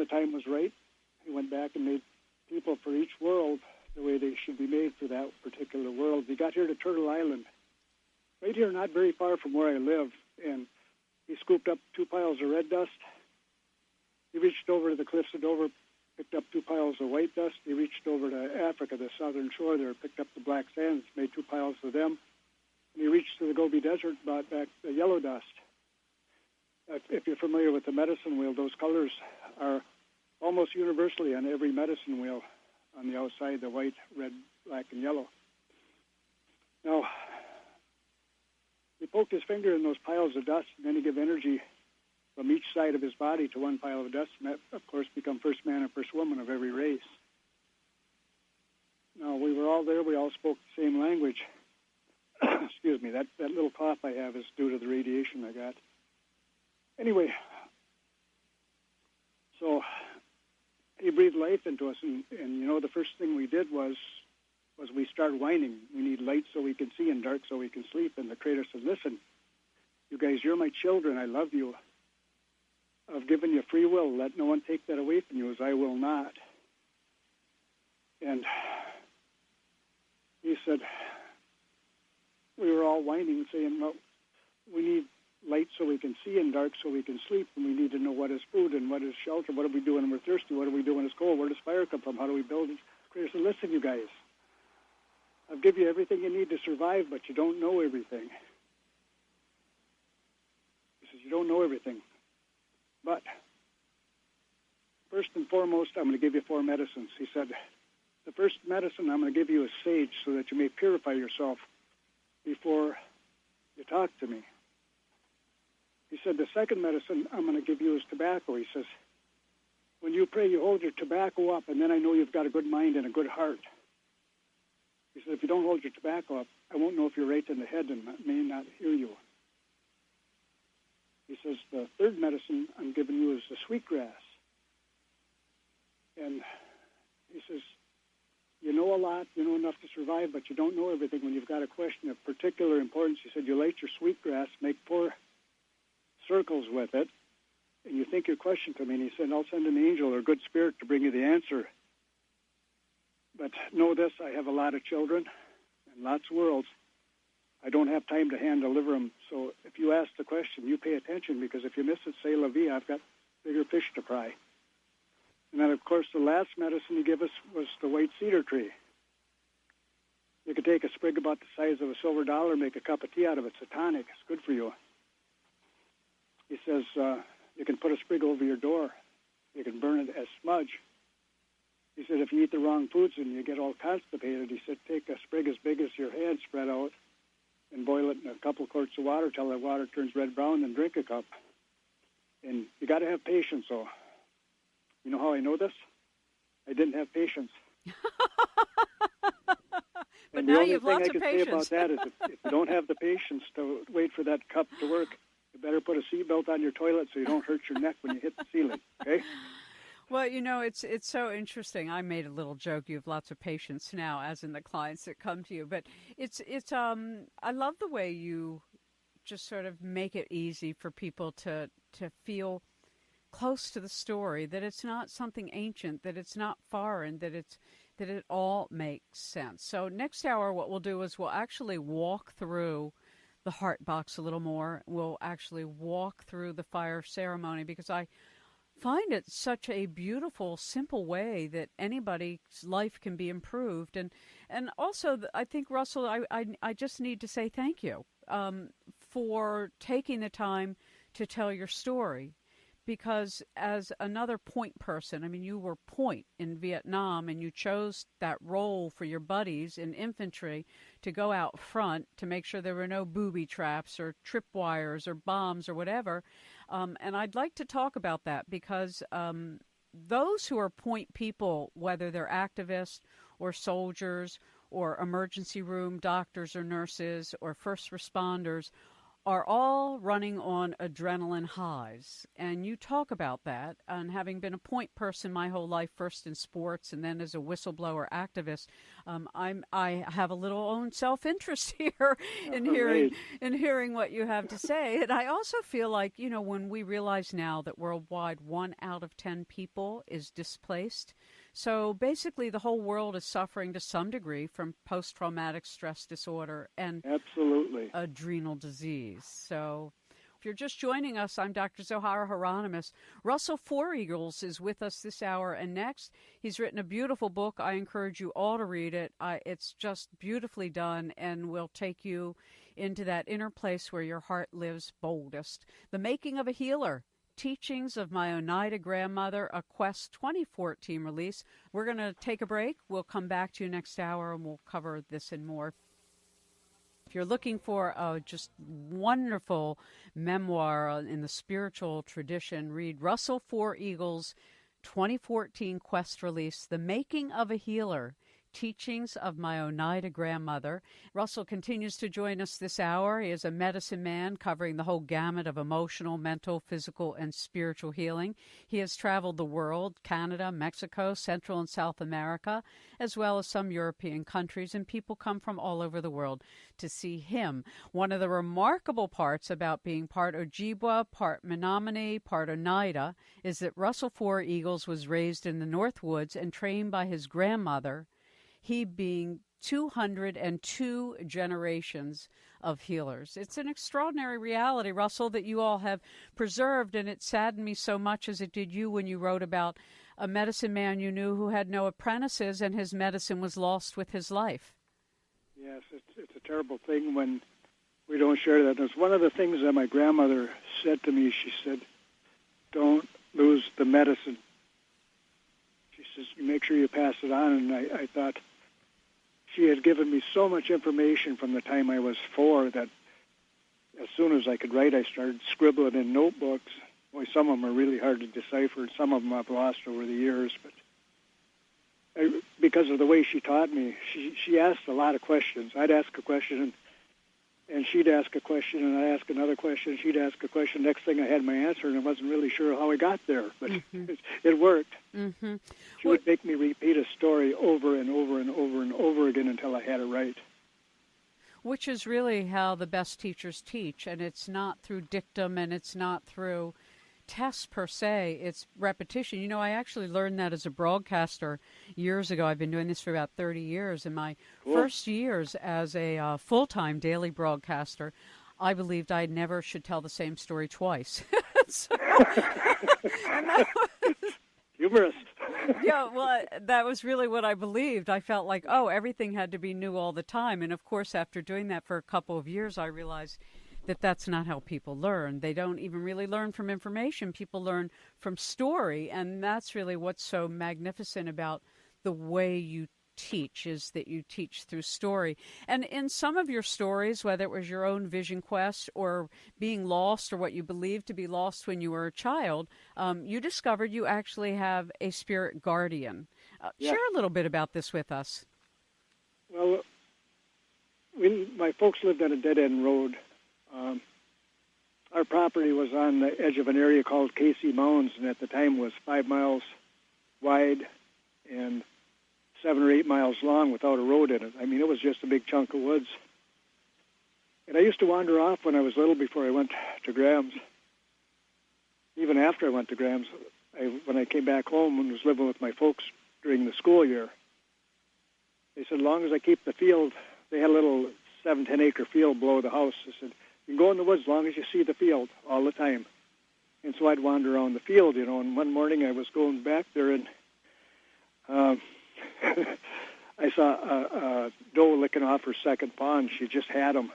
time was right. He went back and made people for each world the way they should be made for that particular world. He got here to Turtle Island, right here, not very far from where I live, and he scooped up 2 piles of red dust. He reached over to the cliffs of Dover, picked up 2 piles of white dust. He reached over to Africa, the southern shore there, picked up the black sands, made 2 piles of them. And he reached to the Gobi Desert, brought back the yellow dust. If you're familiar with the medicine wheel, those colors are almost universally on every medicine wheel on the outside, the white, red, black, and yellow. Now, he poked his finger in those piles of dust, and then he gave energy from each side of his body to 1 pile of dust, and that, of course, become first man and first woman of every race. Now, we were all there. We all spoke the same language. Excuse me, that little cough I have is due to the radiation I got. Anyway, so he breathed life into us, and you know, the first thing we did was we started whining. We need light so we can see and dark so we can sleep. And the Creator said, listen, you guys, you're my children. I love you. I've given you free will. Let no one take that away from you, as I will not. And he said, we were all whining, saying, well, we need light so we can see and dark so we can sleep, and we need to know what is food and what is shelter. What do we do when we're thirsty? What do we do when it's cold? Where does fire come from? How do we build it? Creator said, listen, you guys, I've given you everything you need to survive, but you don't know everything. He says, you don't know everything. But first and foremost, I'm going to give you 4 medicines. He said, the first medicine I'm going to give you is sage so that you may purify yourself before you talk to me. He said, the second medicine I'm going to give you is tobacco. He says, when you pray, you hold your tobacco up, and then I know you've got a good mind and a good heart. He said, if you don't hold your tobacco up, I won't know if you're right in the head and may not hear you. He says, the third medicine I'm giving you is the sweetgrass. And he says, you know a lot, you know enough to survive, but you don't know everything when you've got a question of particular importance. He said, you light your sweetgrass, make 4 circles with it, and you think your question to me, and he said, I'll send an angel or a good spirit to bring you the answer. But know this, I have a lot of children and lots of worlds. I don't have time to hand deliver them. So if you ask the question, you pay attention, because if you miss it, say la vie, I've got bigger fish to fry. And then, of course, the last medicine he gave us was the white cedar tree. You could take a sprig about the size of a silver dollar, make a cup of tea out of it. It's a tonic. It's good for you. He says you can put a sprig over your door. You can burn it as smudge. He said if you eat the wrong foods and you get all constipated, he said take a sprig as big as your hand spread out and boil it in a couple quarts of water till that water turns red-brown, then drink a cup. And you got to have patience, though. You know how I know this? I didn't have patience. But now you have lots of patience. The only thing I can say about that is if you don't have the patience to wait for that cup to work, you better put a seatbelt on your toilet so you don't hurt your neck when you hit the ceiling, okay? Well, you know, it's so interesting. I made a little joke. You have lots of patience now, as in the clients that come to you. But it's I love the way you just sort of make it easy for people to feel close to the story, that it's not something ancient, that it's not foreign, that it all makes sense. So next hour, what we'll do is we'll actually walk through the heart box a little more. We'll actually walk through the fire ceremony, because I find it such a beautiful, simple way that anybody's life can be improved. And also, I think, Russell, I just need to say thank you for taking the time to tell your story. Because as another point person, I mean, you were point in Vietnam, and you chose that role for your buddies in infantry to go out front to make sure there were no booby traps or tripwires or bombs or whatever. And I'd like to talk about that, because those who are point people, whether they're activists or soldiers or emergency room doctors or nurses or first responders, are all running on adrenaline highs. And you talk about that. And having been a point person my whole life, first in sports and then as a whistleblower activist, I have a little own self-interest here in hearing what you have to say. And I also feel like, when we realize now that worldwide 1 out of 10 people is displaced, so basically the whole world is suffering to some degree from post-traumatic stress disorder and absolutely adrenal disease. So if you're just joining us, I'm Dr. Zohara Hieronimus. Russell FourEagles is with us this hour, and next, he's written a beautiful book. I encourage you all to read it. It's just beautifully done and will take you into that inner place where your heart lives boldest. The Making of a Healer, Teachings of My Oneida Grandmother, a Quest 2014 release. We're going to take a break. We'll come back to you next hour, and we'll cover this and more. If you're looking for a just wonderful memoir in the spiritual tradition, read Russell FourEagles' 2014 Quest release, The Making of a Healer, Teachings of My Oneida Grandmother. Russell continues to join us this hour. He is a medicine man covering the whole gamut of emotional, mental, physical, and spiritual healing. He has traveled the world, Canada, Mexico, Central and South America, as well as some European countries, and people come from all over the world to see him. One of the remarkable parts about being part Ojibwa, part Menominee, part Oneida is that Russell FourEagles was raised in the North Woods and trained by his grandmother, he being 202 generations of healers. It's an extraordinary reality, Russell, that you all have preserved, and it saddened me so much as it did you when you wrote about a medicine man you knew who had no apprentices and his medicine was lost with his life. Yes, it's a terrible thing when we don't share that. It's one of the things that my grandmother said to me. She said, don't lose the medicine. She says, make sure you pass it on. And I thought she had given me so much information from the time I was 4 that as soon as I could write, I started scribbling in notebooks. Boy, some of them are really hard to decipher, and some of them I've lost over the years. But because of the way she taught me, she asked a lot of questions. I'd ask a question, and she'd ask a question, and I'd ask another question. She'd ask a question. Next thing, I had my answer, and I wasn't really sure how I got there, but it worked. Mm-hmm. She would make me repeat a story over and over and over and over again until I had it right. Which is really how the best teachers teach, and it's not through dictum, and it's not through tests per se, it's repetition. I actually learned that as a broadcaster years ago. I've been doing this for about 30 years. In my first years as a full-time daily broadcaster, I believed I never should tell the same story twice. Humorous. Yeah, well, that was really what I believed. I felt like, everything had to be new all the time. And, of course, after doing that for a couple of years, I realized that that's not how people learn. They don't even really learn from information. People learn from story, and that's really what's so magnificent about the way you teach, is that you teach through story. And in some of your stories, whether it was your own vision quest or being lost or what you believed to be lost when you were a child, you discovered you actually have a spirit guardian. Yeah. Share a little bit about this with us. Well, my folks lived on a dead-end road. Our property was on the edge of an area called Casey Mounds, and at the time was 5 miles wide and 7 or 8 miles long without a road in it. I mean, it was just a big chunk of woods. And I used to wander off when I was little before I went to Graham's. Even after I went to Graham's, when I came back home and was living with my folks during the school year, they said, as long as I keep the field, they had a little 7-10 acre field below the house. They said, you can go in the woods as long as you see the field all the time. And so I'd wander around the field, and one morning I was going back there, and I saw a doe licking off her second fawn. She just had him.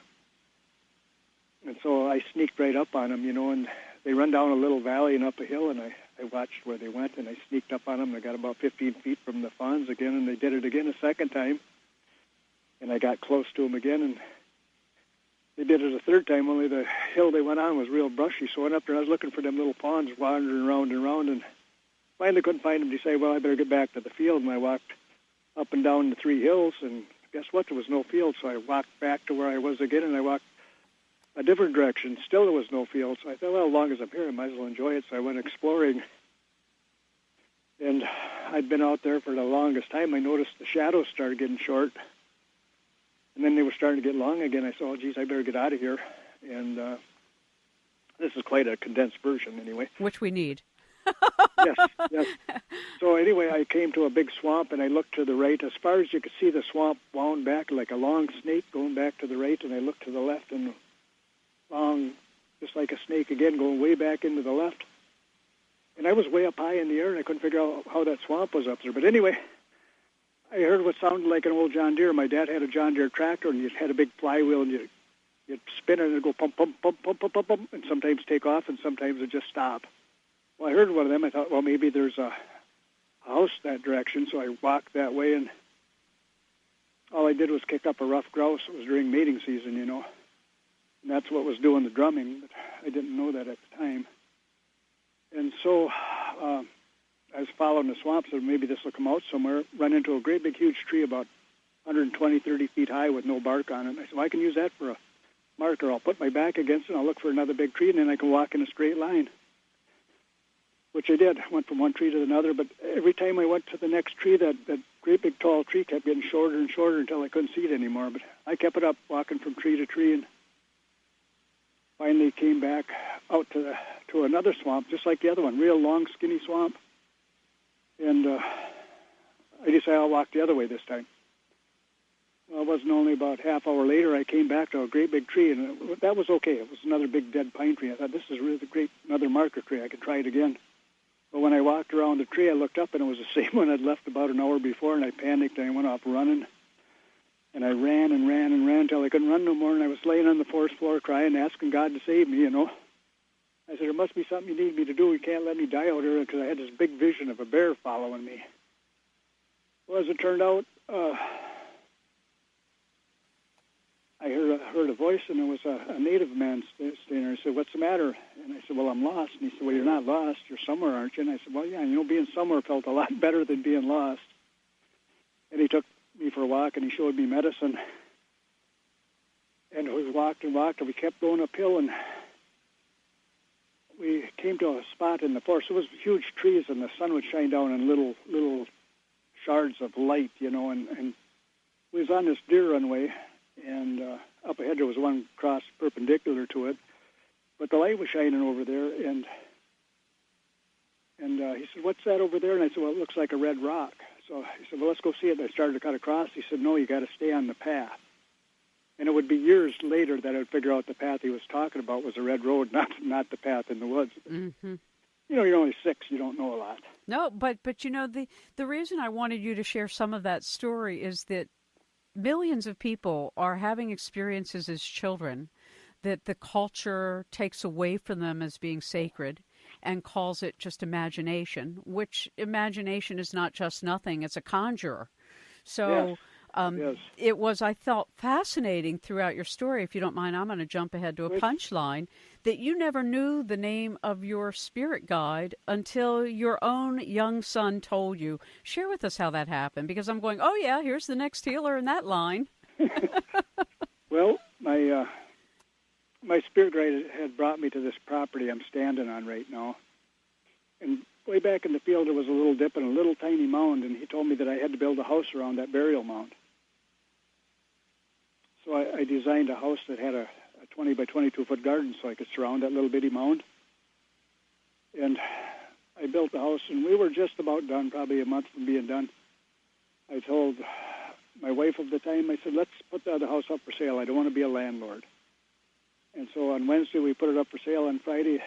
And so I sneaked right up on them, and they run down a little valley and up a hill, and I watched where they went, and I sneaked up on them. I got about 15 feet from the fawns again, and they did it again a second time. And I got close to them again, and they did it a third time, only the hill they went on was real brushy. So I went up there, and I was looking for them little fawns wandering around and around, and finally couldn't find them. Decided, well, I better get back to the field, and I walked up and down the 3 hills, and guess what? There was no field, so I walked back to where I was again, and I walked a different direction. Still there was no field, so I thought, well, as long as I'm here, I might as well enjoy it. So I went exploring, and I'd been out there for the longest time, I noticed the shadows started getting short. And then they were starting to get long again. I said, oh, geez, I better get out of here. And this is quite a condensed version anyway. Which we need. Yes. So anyway, I came to a big swamp, and I looked to the right. As far as you could see, the swamp wound back like a long snake going back to the right, and I looked to the left, and long, just like a snake again, going way back into the left. And I was way up high in the air, and I couldn't figure out how that swamp was up there. But anyway, I heard what sounded like an old John Deere. My dad had a John Deere tractor, and it had a big flywheel, and you'd spin it, and it'd go pump, pump, pump, pump, pump, pump, pump, and sometimes take off, and sometimes it'd just stop. Well, I heard one of them. I thought, well, maybe there's a house that direction, so I walked that way, and all I did was kick up a rough grouse. It was during mating season, you know, and that's what was doing the drumming, but I didn't know that at the time. And so I was following the swamp, so maybe this will come out somewhere, run into a great big huge tree about 120, 30 feet high with no bark on it. And I said, well, I can use that for a marker. I'll put my back against it, and I'll look for another big tree, and then I can walk in a straight line. Which I did. I went from one tree to another, but every time I went to the next tree, that great big tall tree kept getting shorter and shorter until I couldn't see it anymore. But I kept it up, walking from tree to tree, and finally came back out to another swamp, just like the other one, real long, skinny swamp. And I decided I'll walk the other way this time. Well, it wasn't only about half hour later I came back to a great big tree, and that was okay. It was another big dead pine tree. I thought, this is really great, another marker tree. I could try it again. But when I walked around the tree, I looked up, and it was the same one I'd left about an hour before, and I panicked, and I went off running. And I ran and ran and ran until I couldn't run no more, and I was laying on the forest floor crying, asking God to save me, you know. I said, there must be something you need me to do. You can't let me die out here, because I had this big vision of a bear following me. Well, as it turned out, I heard a voice, and it was a native man standing there. I said, what's the matter? And I said, well, I'm lost. And he said, well, you're not lost. You're somewhere, aren't you? And I said, well, yeah, you know, being somewhere felt a lot better than being lost. And he took me for a walk, and he showed me medicine. And we walked and walked, and we kept going uphill, and we came to a spot in the forest. It was huge trees, and the sun would shine down in little shards of light, you know, and we was on this deer runway. And up ahead there was one cross perpendicular to it, but the light was shining over there. And he said, "What's that over there?" And I said, "Well, it looks like a red rock." So he said, "Well, let's go see it." And I started to cut across. He said, "No, you got to stay on the path." And it would be years later that I would figure out the path he was talking about was a red road, not the path in the woods. Mm-hmm. You know, you're only 6; you don't know a lot. No, but you know, the reason I wanted you to share some of that story is that millions of people are having experiences as children that the culture takes away from them as being sacred and calls it just imagination, which imagination is not just nothing, it's a conjurer. So yes. Yes. It was, I felt, fascinating throughout your story. If you don't mind, I'm going to jump ahead to a punchline, that you never knew the name of your spirit guide until your own young son told you. Share with us how that happened, because I'm going, oh, yeah, here's the next healer in that line. Well, my spirit guide had brought me to this property I'm standing on right now. And way back in the field, there was a little dip and a little tiny mound, and he told me that I had to build a house around that burial mound. So I designed a house that had a 20 by 22-foot garden so I could surround that little bitty mound. And I built the house, and we were just about done, probably a month from being done. I told my wife of the time, I said, let's put the house up for sale. I don't want to be a landlord. And so on Wednesday, we put it up for sale. On Friday,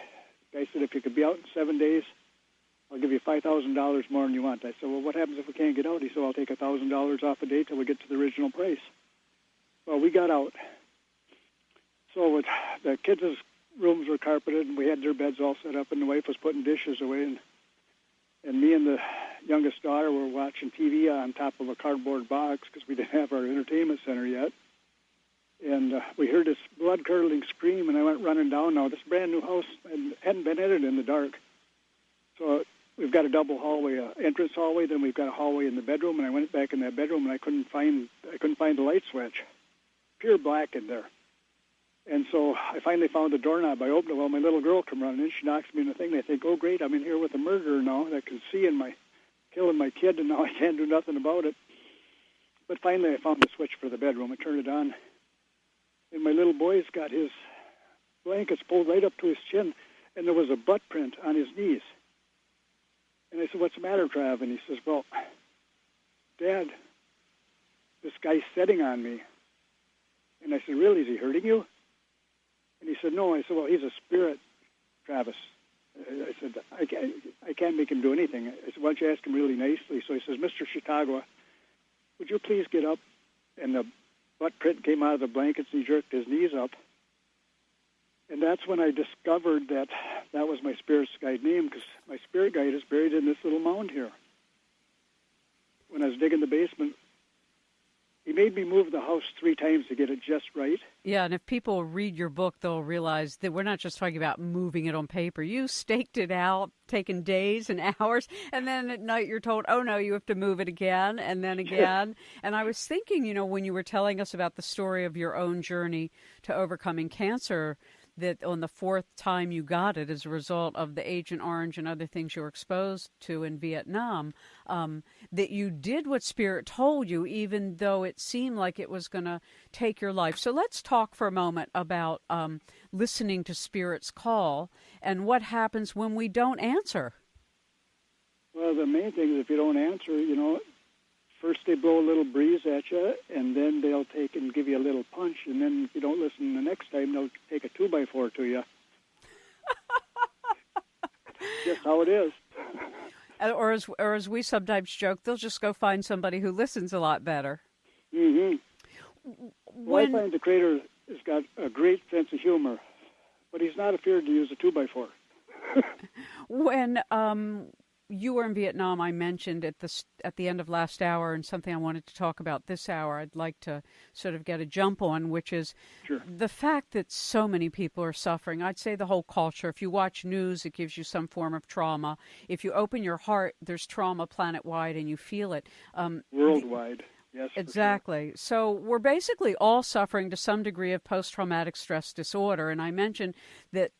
the guy said, if you could be out in 7 days, I'll give you $5,000 more than you want. I said, well, what happens if we can't get out? He said, I'll take $1,000 off a day till we get to the original price. Well, we got out. So the kids' rooms were carpeted, and we had their beds all set up, and the wife was putting dishes away. And me and the youngest daughter were watching TV on top of a cardboard box because we didn't have our entertainment center yet. And we heard this blood-curdling scream, and I went running down. Now, this brand-new house hadn't been entered in the dark. So we've got a double hallway, entrance hallway, then we've got a hallway in the bedroom, and I went back in that bedroom, and I couldn't find the light switch. Pure black in there. And so I finally found the doorknob. I opened it. Well, my little girl come running in. She knocks me in the thing. I think, oh, great, I'm in here with a murderer now that can see in my killing my kid, and now I can't do nothing about it. But finally I found the switch for the bedroom. I turned it on, and my little boy's got his blankets pulled right up to his chin, and there was a butt print on his knees. And I said, "What's the matter, Trav?" And he says, "Well, Dad, this guy's sitting on me." And I said, "Really? Is he hurting you?" And he said, "No." I said, "Well, he's a spirit, Travis." I said, I can't make him do anything. I said, "Why don't you ask him really nicely?" So he says, "Mr. Chicago, would you please get up?" And the butt print came out of the blankets, and he jerked his knees up. And that's when I discovered that was my spirit guide name, because my spirit guide is buried in this little mound here. When I was digging the basement, he made me move the house 3 times to get it just right. Yeah, and if people read your book, they'll realize that we're not just talking about moving it on paper. You staked it out, taken days and hours, and then at night you're told, "Oh, no, you have to move it again," and then again. And I was thinking, when you were telling us about the story of your own journey to overcoming cancer, that on the 4th time you got it as a result of the Agent Orange and other things you were exposed to in Vietnam, that you did what Spirit told you, even though it seemed like it was going to take your life. So let's talk for a moment about listening to Spirit's call and what happens when we don't answer. Well, the main thing is if you don't answer, first they blow a little breeze at you, and then they'll take and give you a little punch, and then if you don't listen the next time, they'll take a 2x4 to you. Just how it is. Or as we sometimes joke, they'll just go find somebody who listens a lot better. Mm-hmm. Well, I find the Creator has got a great sense of humor, but he's not afraid to use a 2x4. When you were in Vietnam, I mentioned at the end of last hour, and something I wanted to talk about this hour, I'd like to sort of get a jump on, which is the fact that so many people are suffering. I'd say the whole culture. If you watch news, it gives you some form of trauma. If you open your heart, there's trauma planet-wide, and you feel it. Worldwide. Yes, exactly. Sure. So we're basically all suffering to some degree of post-traumatic stress disorder. And I mentioned that,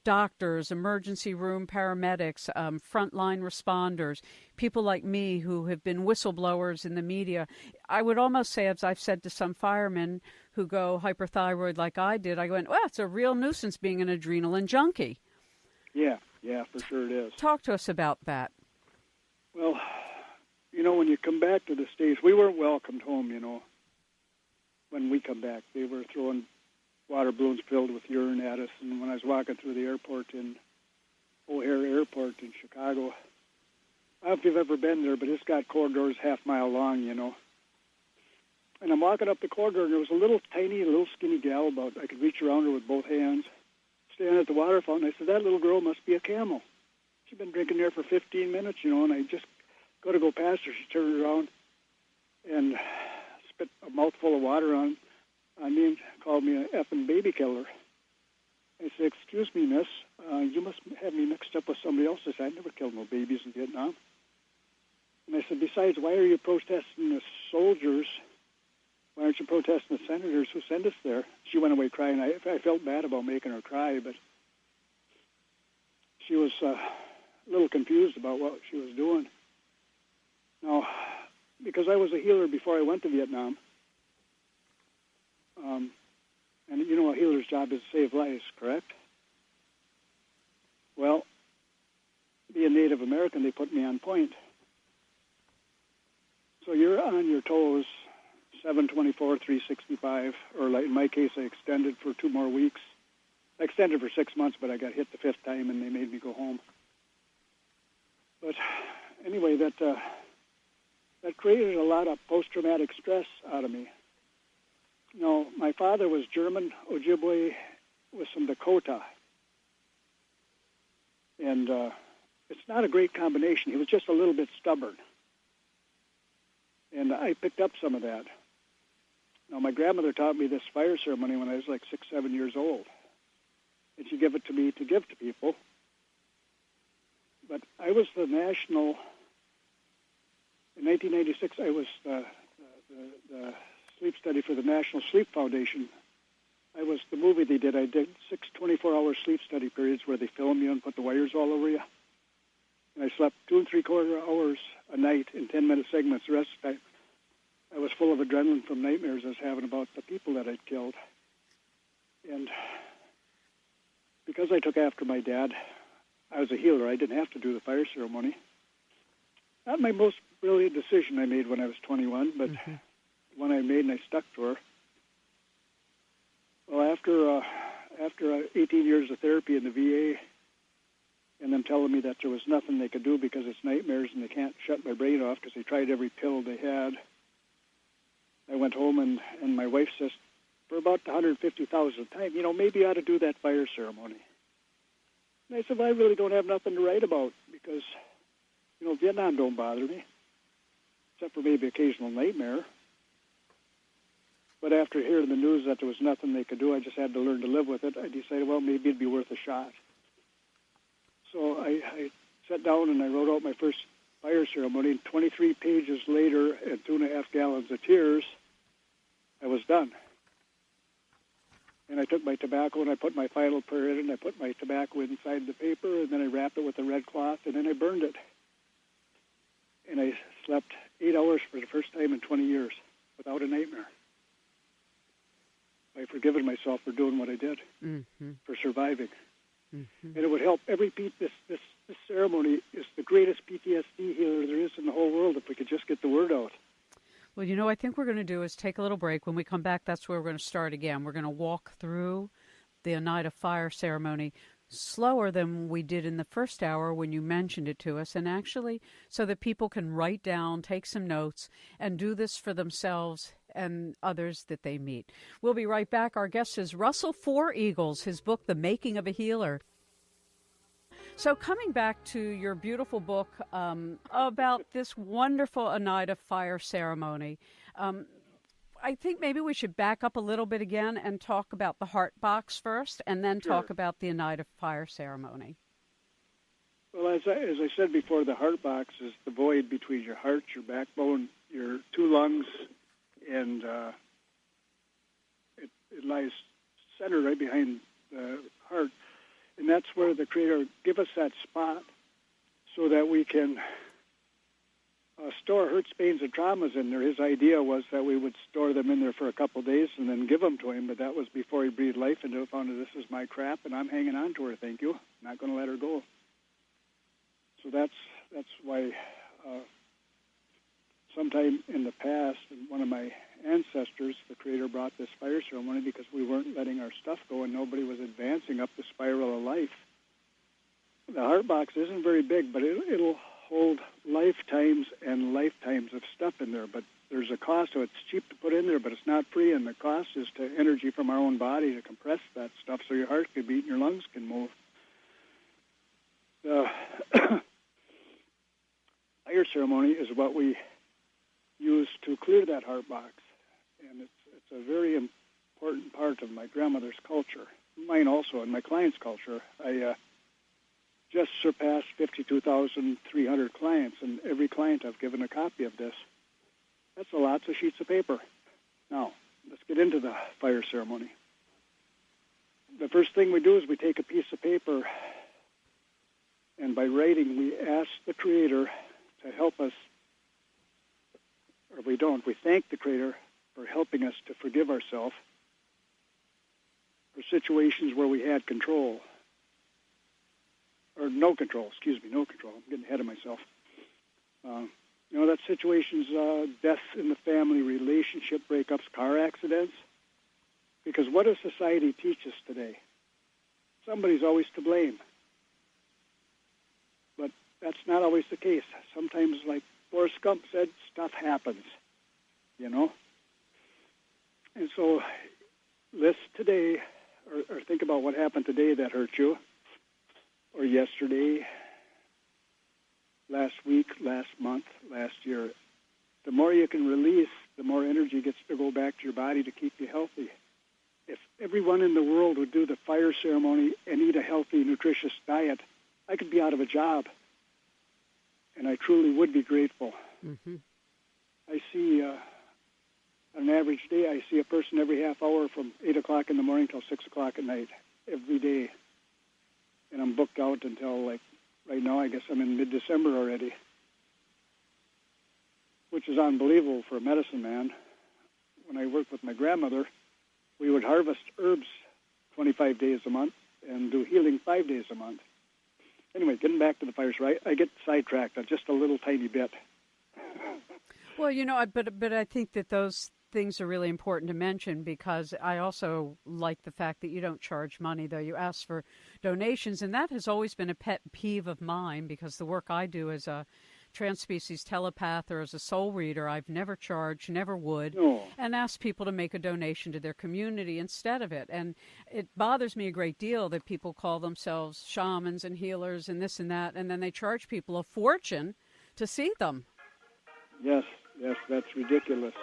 doctors, emergency room paramedics, frontline responders, people like me who have been whistleblowers in the media. I would almost say, as I've said to some firemen who go hyperthyroid like I did, I went, well, it's a real nuisance being an adrenaline junkie. Yeah, for sure it is. Talk to us about that. Well, when you come back to the States, we weren't welcomed home, when we come back. They were throwing water balloons filled with urine at us. And when I was walking through the airport in O'Hare Airport in Chicago, I don't know if you've ever been there, but it's got corridors half-mile long, And I'm walking up the corridor, and there was a little skinny gal I could reach around her with both hands, standing at the water fountain. I said, "That little girl must be a camel. She'd been drinking there for 15 minutes, and I just go past her." She turned around and spit a mouthful of water on me and called me an effing baby killer. I said, "Excuse me, miss, you must have me mixed up with somebody else." I said, "I never killed no babies in Vietnam." And I said, "Besides, why are you protesting the soldiers? Why aren't you protesting the senators who sent us there?" She went away crying. I felt bad about making her cry, but she was a little confused about what she was doing. Now, because I was a healer before I went to Vietnam, and a healer's job is to save lives, correct? Well, being Native American, they put me on point. So you're on your toes 7/24, 365, or like in my case, I extended for 2 more weeks. I extended for 6 months, but I got hit the 5th time, and they made me go home. But anyway, that created a lot of post-traumatic stress out of me. My father was German, Ojibwe, with some Dakota. And it's not a great combination. He was just a little bit stubborn. And I picked up some of that. Now, my grandmother taught me this fire ceremony when I was like 6, 7 years old. And she gave it to me to give to people. But I was the national... In 1996, I was the sleep study for the National Sleep Foundation. I was the movie they did. I did 6 24-hour sleep study periods where they film you and put the wires all over you. And I slept 2 3/4 hours a night in 10-minute segments. The rest of the time, I was full of adrenaline from nightmares I was having about the people that I'd killed. And because I took after my dad, I was a healer. I didn't have to do the fire ceremony. Not my most brilliant decision I made when I was 21, but one I made and I stuck to her. Well, after 18 years of therapy in the VA, and them telling me that there was nothing they could do because it's nightmares and they can't shut my brain off because they tried every pill they had, I went home and my wife says, for about the 150,000th time, maybe you ought to do that fire ceremony. And I said, well, I really don't have nothing to write about because, Vietnam don't bother me, except for maybe occasional nightmare. But after hearing the news that there was nothing they could do, I just had to learn to live with it. I decided, well, maybe it'd be worth a shot. So I sat down and I wrote out my first fire ceremony. And 23 pages later and 2.5 gallons of tears, I was done. And I took my tobacco and I put my final prayer in it, and I put my tobacco inside the paper, and then I wrapped it with a red cloth, and then I burned it. And I slept 8 hours for the first time in 20 years without a nightmare. I've forgiven myself for doing what I did, for surviving. And it would help every this ceremony is the greatest PTSD healer there is in the whole world if we could just get the word out. Well, I think we're going to do is take a little break. When we come back, that's where we're going to start again. We're going to walk through the Oneida fire ceremony slower than we did in the first hour when you mentioned it to us, and actually so that people can write down, take some notes, and do this for themselves and others that they meet. We'll be right back. Our guest is Russell FourEagles, his book, The Making of a Healer. So coming back to your beautiful book about this wonderful Oneida fire ceremony, I think maybe we should back up a little bit again and talk about the heart box first, and then talk about the Oneida fire ceremony. Well, as I said before, the heart box is the void between your heart, your backbone, your 2 lungs, and it lies centered right behind the heart. And that's where the Creator give us that spot so that we can store hurts, pains, and traumas in there. His idea was that we would store them in there for a couple of days and then give them to him, but that was before he breathed life into it, found that this is my crap, and I'm hanging on to her, thank you. I'm not going to let her go. So that's why sometime in the past, one of my ancestors, the Creator brought this fire ceremony because we weren't letting our stuff go and nobody was advancing up the spiral of life. The heart box isn't very big, but it'll hold lifetimes and lifetimes of stuff in there. But there's a cost, so it's cheap to put in there, but it's not free, and the cost is to energy from our own body to compress that stuff so your heart can beat and your lungs can move. The fire ceremony is what we use to clear that heart box. And it's a very important part of my grandmother's culture, mine also, and my clients' culture. I just surpassed 52,300 clients, and every client I've given a copy of this. That's lots of sheets of paper. Now, let's get into the fire ceremony. The first thing we do is we take a piece of paper, and by writing, we ask the Creator to help us, or we don't. We thank the Creator for helping us to forgive ourselves for situations where we had control. Or no control. I'm getting ahead of myself. That's situations, deaths in the family, relationship breakups, car accidents. Because what does society teach us today? Somebody's always to blame. But that's not always the case. Sometimes, like Forrest Gump said, stuff happens, And so list today, or think about what happened today that hurt you, or yesterday, last week, last month, last year. The more you can release, the more energy gets to go back to your body to keep you healthy. If everyone in the world would do the fire ceremony and eat a healthy, nutritious diet, I could be out of a job. And I truly would be grateful. Mm-hmm. I see, on an average day, I see a person every half hour from 8 o'clock in the morning till 6 o'clock at night, every day. And I'm booked out until, right right now. I guess I'm in mid-December already, which is unbelievable for a medicine man. When I worked with my grandmother, we would harvest herbs 25 days a month and do healing 5 days a month. Anyway, getting back to the fires, right? I get sidetracked just a little tiny bit. Well, you know, but I think that those things are really important to mention, because I also like the fact that you don't charge money, though you ask for donations, and that has always been a pet peeve of mine, because the work I do as a transspecies telepath or as a soul reader, I've never charged, never would, and asked people to make a donation to their community instead of it. And it bothers me a great deal that people call themselves shamans and healers and this and that, and then they charge people a fortune to see them. Yes, that's ridiculous.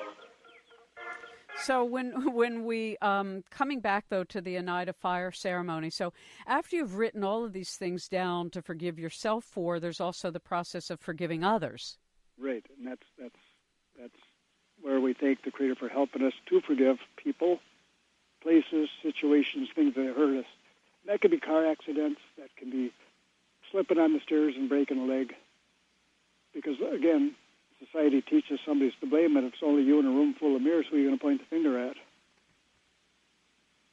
So when we, coming back, though, to the Oneida fire ceremony, so after you've written all of these things down to forgive yourself for, there's also the process of forgiving others. Right, and that's where we thank the Creator for helping us to forgive people, places, situations, things that hurt us. And that could be car accidents, that can be slipping on the stairs and breaking a leg. Because, again, society teaches somebody's to blame, and if it's only you in a room full of mirrors, who are you going to point the finger at?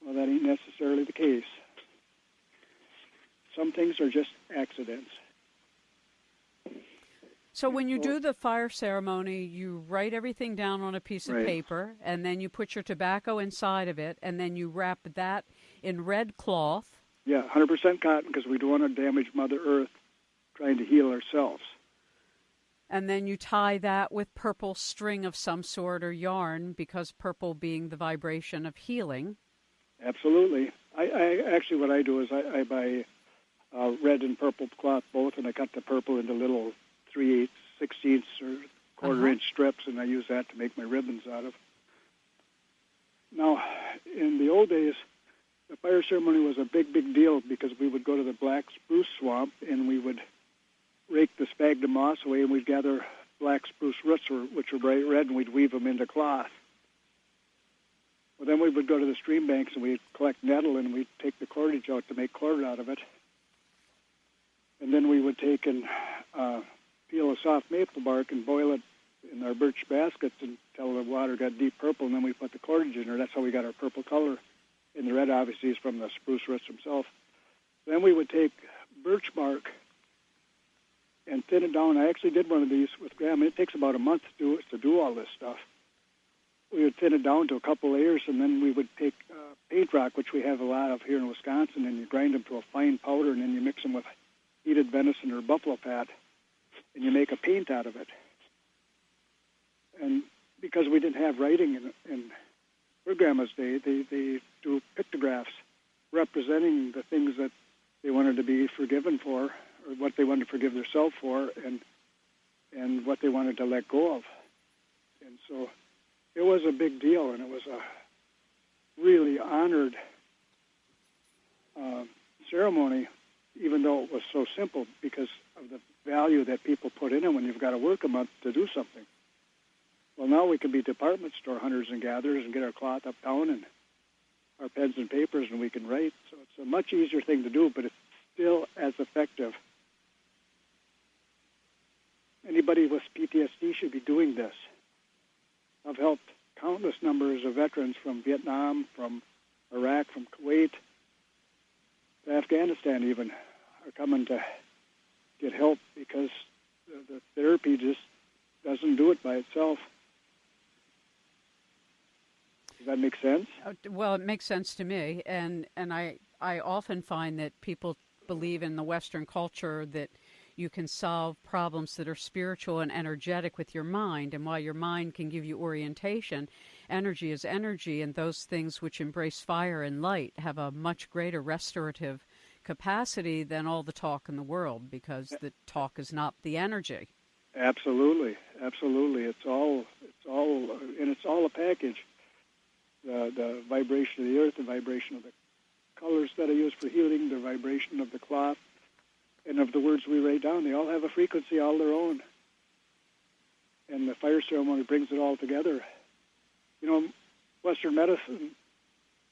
Well, that ain't necessarily the case. Some things are just accidents. So when you do the fire ceremony, you write everything down on a piece of paper, and then you put your tobacco inside of it, and then you wrap that in red cloth. Yeah, 100% cotton, because we don't want to damage Mother Earth trying to heal ourselves. And then you tie that with purple string of some sort or yarn, because purple being the vibration of healing. Absolutely. I actually, what I do is I buy red and purple cloth both, and I cut the purple into little 3/8, 16 or quarter-inch strips, and I use that to make my ribbons out of. Now, in the old days, the fire ceremony was a big, big deal, because we would go to the black spruce swamp, and we would rake the sphagnum moss away, and we'd gather black spruce roots, which were bright red, and we'd weave them into cloth. Well, then we would go to the stream banks, and we'd collect nettle, and we'd take the cordage out to make cord out of it. And then we would take and peel a soft maple bark and boil it in our birch baskets until the water got deep purple, and then we put the cordage in there. That's how we got our purple color. And the red, obviously, is from the spruce roots themselves. Then we would take birch bark and thin it down. I actually did one of these with Grandma. It takes about a month to do all this stuff. We would thin it down to a couple layers, and then we would take paint rock, which we have a lot of here in Wisconsin, and you grind them to a fine powder, and then you mix them with heated venison or buffalo fat, and you make a paint out of it. And because we didn't have writing in her Grandma's day, they do pictographs representing the things that they wanted to be forgiven for, or what they wanted to forgive themselves for, and what they wanted to let go of. And so it was a big deal, and it was a really honored ceremony, even though it was so simple, because of the value that people put in it when you've got to work a month to do something. Well, now we can be department store hunters and gatherers and get our cloth uptown and our pens and papers, and we can write. So it's a much easier thing to do, but it's still as effective. Anybody with PTSD should be doing this. I've helped countless numbers of veterans from Vietnam, from Iraq, from Kuwait, to Afghanistan even, are coming to get help because the therapy just doesn't do it by itself. Does that make sense? Well, it makes sense to me, and I often find that people believe in the Western culture that you can solve problems that are spiritual and energetic with your mind, and while your mind can give you orientation, energy is energy, and those things which embrace fire and light have a much greater restorative capacity than all the talk in the world, because the talk is not the energy. Absolutely. It's all a package. The vibration of the earth, the vibration of the colors that I use for healing, the vibration of the cloth, and of the words we write down. They all have a frequency all their own. And the fire ceremony brings it all together. You know, Western medicine,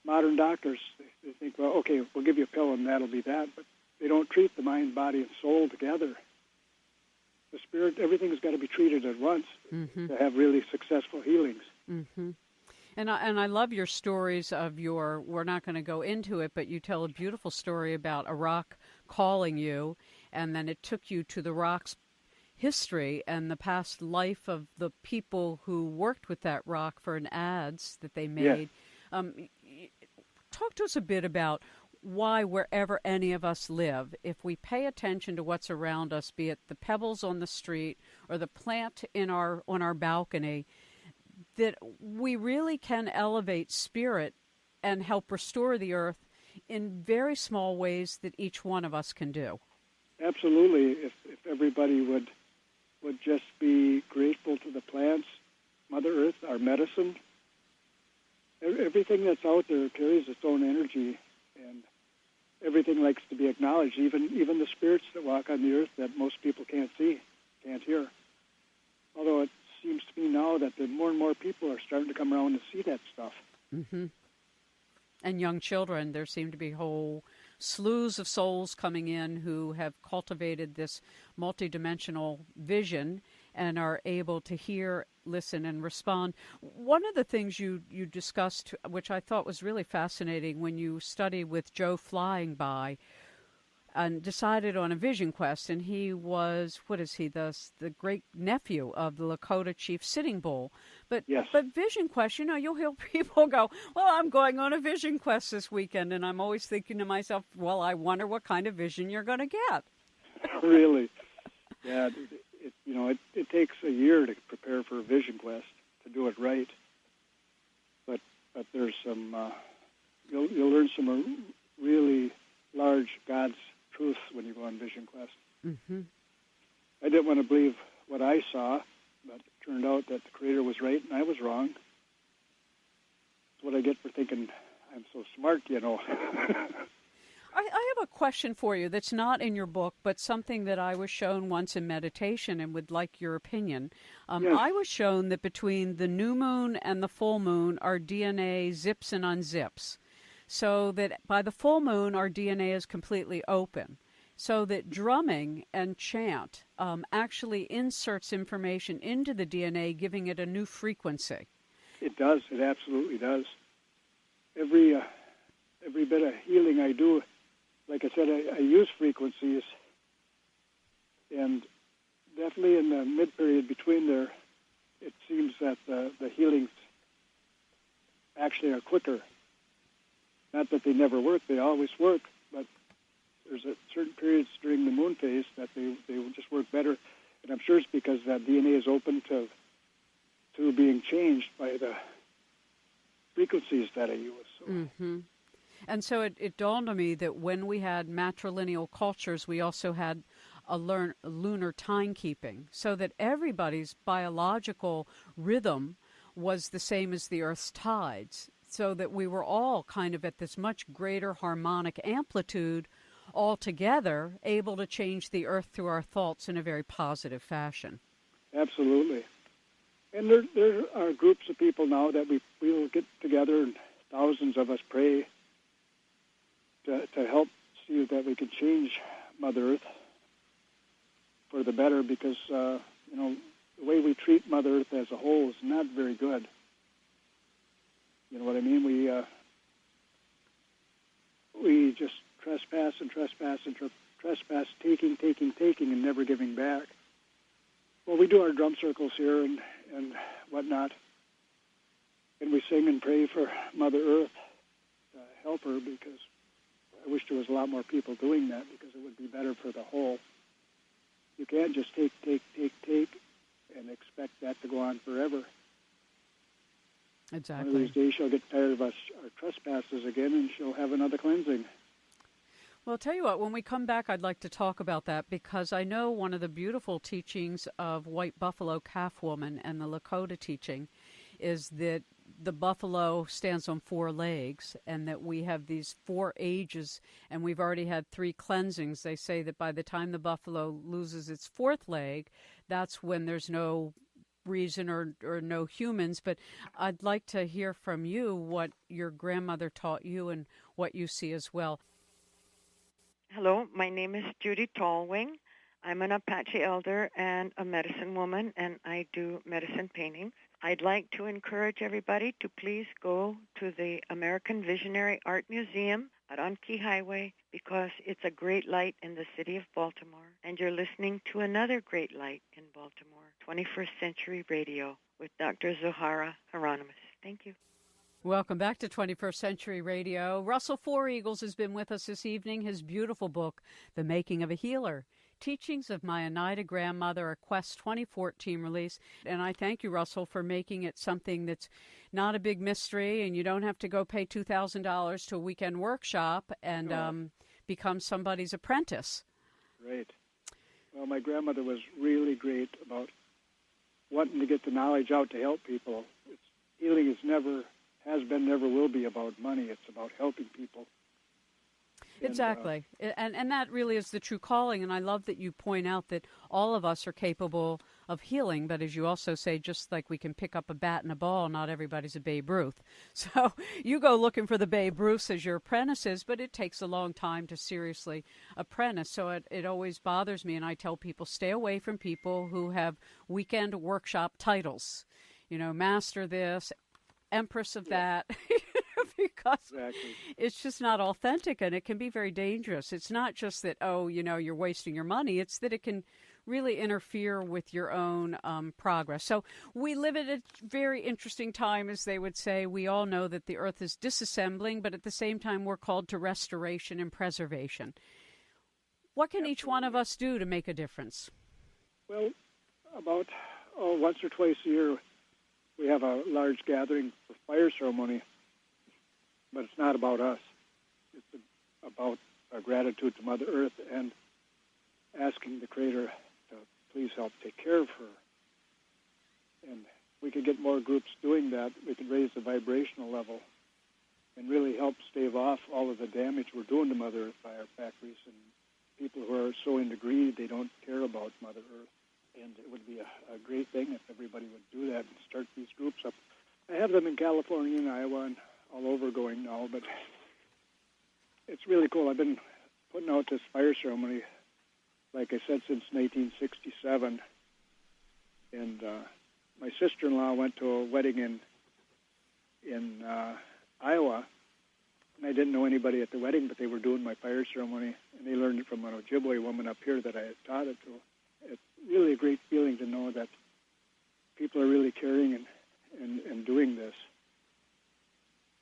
modern doctors, they think, well, okay, we'll give you a pill and that'll be that. But they don't treat the mind, body, and soul together. The spirit, everything's got to be treated at once to have really successful healings. Mm-hmm. And I love your stories of we're not going to go into it, but you tell a beautiful story about a rock calling you, and then it took you to the rock's history and the past life of the people who worked with that rock for an ads that they made. Yes. Talk to us a bit about why wherever any of us live, if we pay attention to what's around us, be it the pebbles on the street or the plant on our balcony, that we really can elevate spirit and help restore the earth in very small ways that each one of us can do. Absolutely. If everybody would just be grateful to the plants, Mother Earth, our medicine, everything that's out there carries its own energy, and everything likes to be acknowledged, even the spirits that walk on the earth that most people can't see, can't hear. Although it seems to me now that more and more people are starting to come around and see that stuff. Mm-hmm. And young children, there seem to be whole slews of souls coming in who have cultivated this multidimensional vision and are able to hear, listen, and respond. One of the things you discussed, which I thought was really fascinating when you studied with Joe Flying By and decided on a vision quest, and he was, the great nephew of the Lakota chief Sitting Bull. But yes. But vision quest, you'll hear people go, well, I'm going on a vision quest this weekend, and I'm always thinking to myself, well, I wonder what kind of vision you're going to get. Really? Yeah, it takes a year to prepare for a vision quest, to do it right. But there's some, you'll learn some really large God's truths when you go on vision quest. Mm-hmm. I didn't want to believe what I saw, but it turned out that the Creator was right and I was wrong. That's what I get for thinking I'm so smart, I have a question for you that's not in your book, but something that I was shown once in meditation and would like your opinion. Yes. I was shown that between the new moon and the full moon, our DNA zips and unzips. So that by the full moon, our DNA is completely open. So that drumming and chant actually inserts information into the DNA, giving it a new frequency. It does. It absolutely does. Every bit of healing I do, like I said, I use frequencies, and definitely in the mid-period between there, it seems that the healings actually are quicker. Not that they never work, they always work, but there's certain periods during the moon phase that they will just work better, and I'm sure it's because that DNA is open to being changed by the frequencies that I use. So. Mm-hmm. And so it dawned on me that when we had matrilineal cultures, we also had a lunar timekeeping, so that everybody's biological rhythm was the same as the Earth's tides, so that we were all kind of at this much greater harmonic amplitude all together, able to change the Earth through our thoughts in a very positive fashion. Absolutely. And there are groups of people now that we will get together, and thousands of us pray to help see that we can change Mother Earth for the better, because the way we treat Mother Earth as a whole is not very good. You know what I mean? We just trespass and trespass and trespass, taking, and never giving back. Well, we do our drum circles here and whatnot, and we sing and pray for Mother Earth to help her, because I wish there was a lot more people doing that, because it would be better for the whole. You can't just take, and expect that to go on forever. Exactly. One of these days she'll get tired of our trespasses again, and she'll have another cleansing. Well, I'll tell you what, when we come back, I'd like to talk about that, because I know one of the beautiful teachings of White Buffalo Calf Woman and the Lakota teaching is that the buffalo stands on 4 legs, and that we have these 4 ages, and we've already had 3 cleansings. They say that by the time the buffalo loses its 4th leg, that's when there's no reason or no humans. But I'd like to hear from you what your grandmother taught you and what you see as well. Hello, my name is Judy Tallwing. I'm an Apache elder and a medicine woman, and I do medicine paintings. I'd like to encourage everybody to please go to the American Visionary Art Museum at On Key Highway because it's a great light in the city of Baltimore. And you're listening to another great light in Baltimore, 21st Century Radio with Dr. Zohara Hieronimus. Thank you. Welcome back to 21st Century Radio. Russell FourEagles has been with us this evening. His beautiful book, The Making of a Healer, Teachings of My Oneida Grandmother, a Quest 2014 release. And I thank you, Russell, for making it something that's not a big mystery, and you don't have to go pay $2,000 to a weekend workshop and become somebody's apprentice. Great. Well, my grandmother was really great about wanting to get the knowledge out to help people. Healing is never... has been, never will be about money. It's about helping people. Exactly. And that really is the true calling. And I love that you point out that all of us are capable of healing. But as you also say, just like we can pick up a bat and a ball, not everybody's a Babe Ruth. So you go looking for the Babe Ruths as your apprentices, but it takes a long time to seriously apprentice. So it always bothers me. And I tell people, stay away from people who have weekend workshop titles. You know, master this, Empress of that, because it's just not authentic, and it can be very dangerous. It's not just that, you're wasting your money. It's that it can really interfere with your own progress. So we live at a very interesting time, as they would say. We all know that the earth is disassembling, but at the same time, we're called to restoration and preservation. What can each one of us do to make a difference? Well, about once or twice a year, we have a large gathering for fire ceremony, but it's not about us. It's about our gratitude to Mother Earth and asking the Creator to please help take care of her. And we could get more groups doing that. We could raise the vibrational level and really help stave off all of the damage we're doing to Mother Earth by our factories and people who are so into greed they don't care about Mother Earth. And it would be a great thing if everybody would do that and start these groups up. I have them in California and Iowa and all over going now, but it's really cool. I've been putting out this fire ceremony, like I said, since 1967. And my sister-in-law went to a wedding in Iowa, and I didn't know anybody at the wedding, but they were doing my fire ceremony, and they learned it from an Ojibwe woman up here that I had taught it to. It's really a great feeling to know that people are really caring and doing this.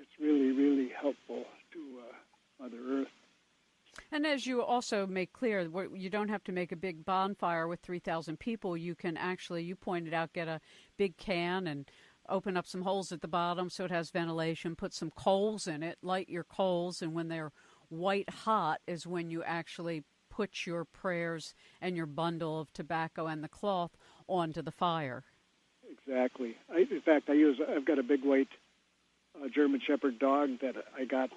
It's really, really helpful to Mother Earth. And as you also make clear, you don't have to make a big bonfire with 3,000 people. You can actually, you pointed out, get a big can and open up some holes at the bottom so it has ventilation, put some coals in it, light your coals, and when they're white hot is when you actually put your prayers and your bundle of tobacco and the cloth onto the fire. Exactly. In fact, I've got a big white German Shepherd dog that I got.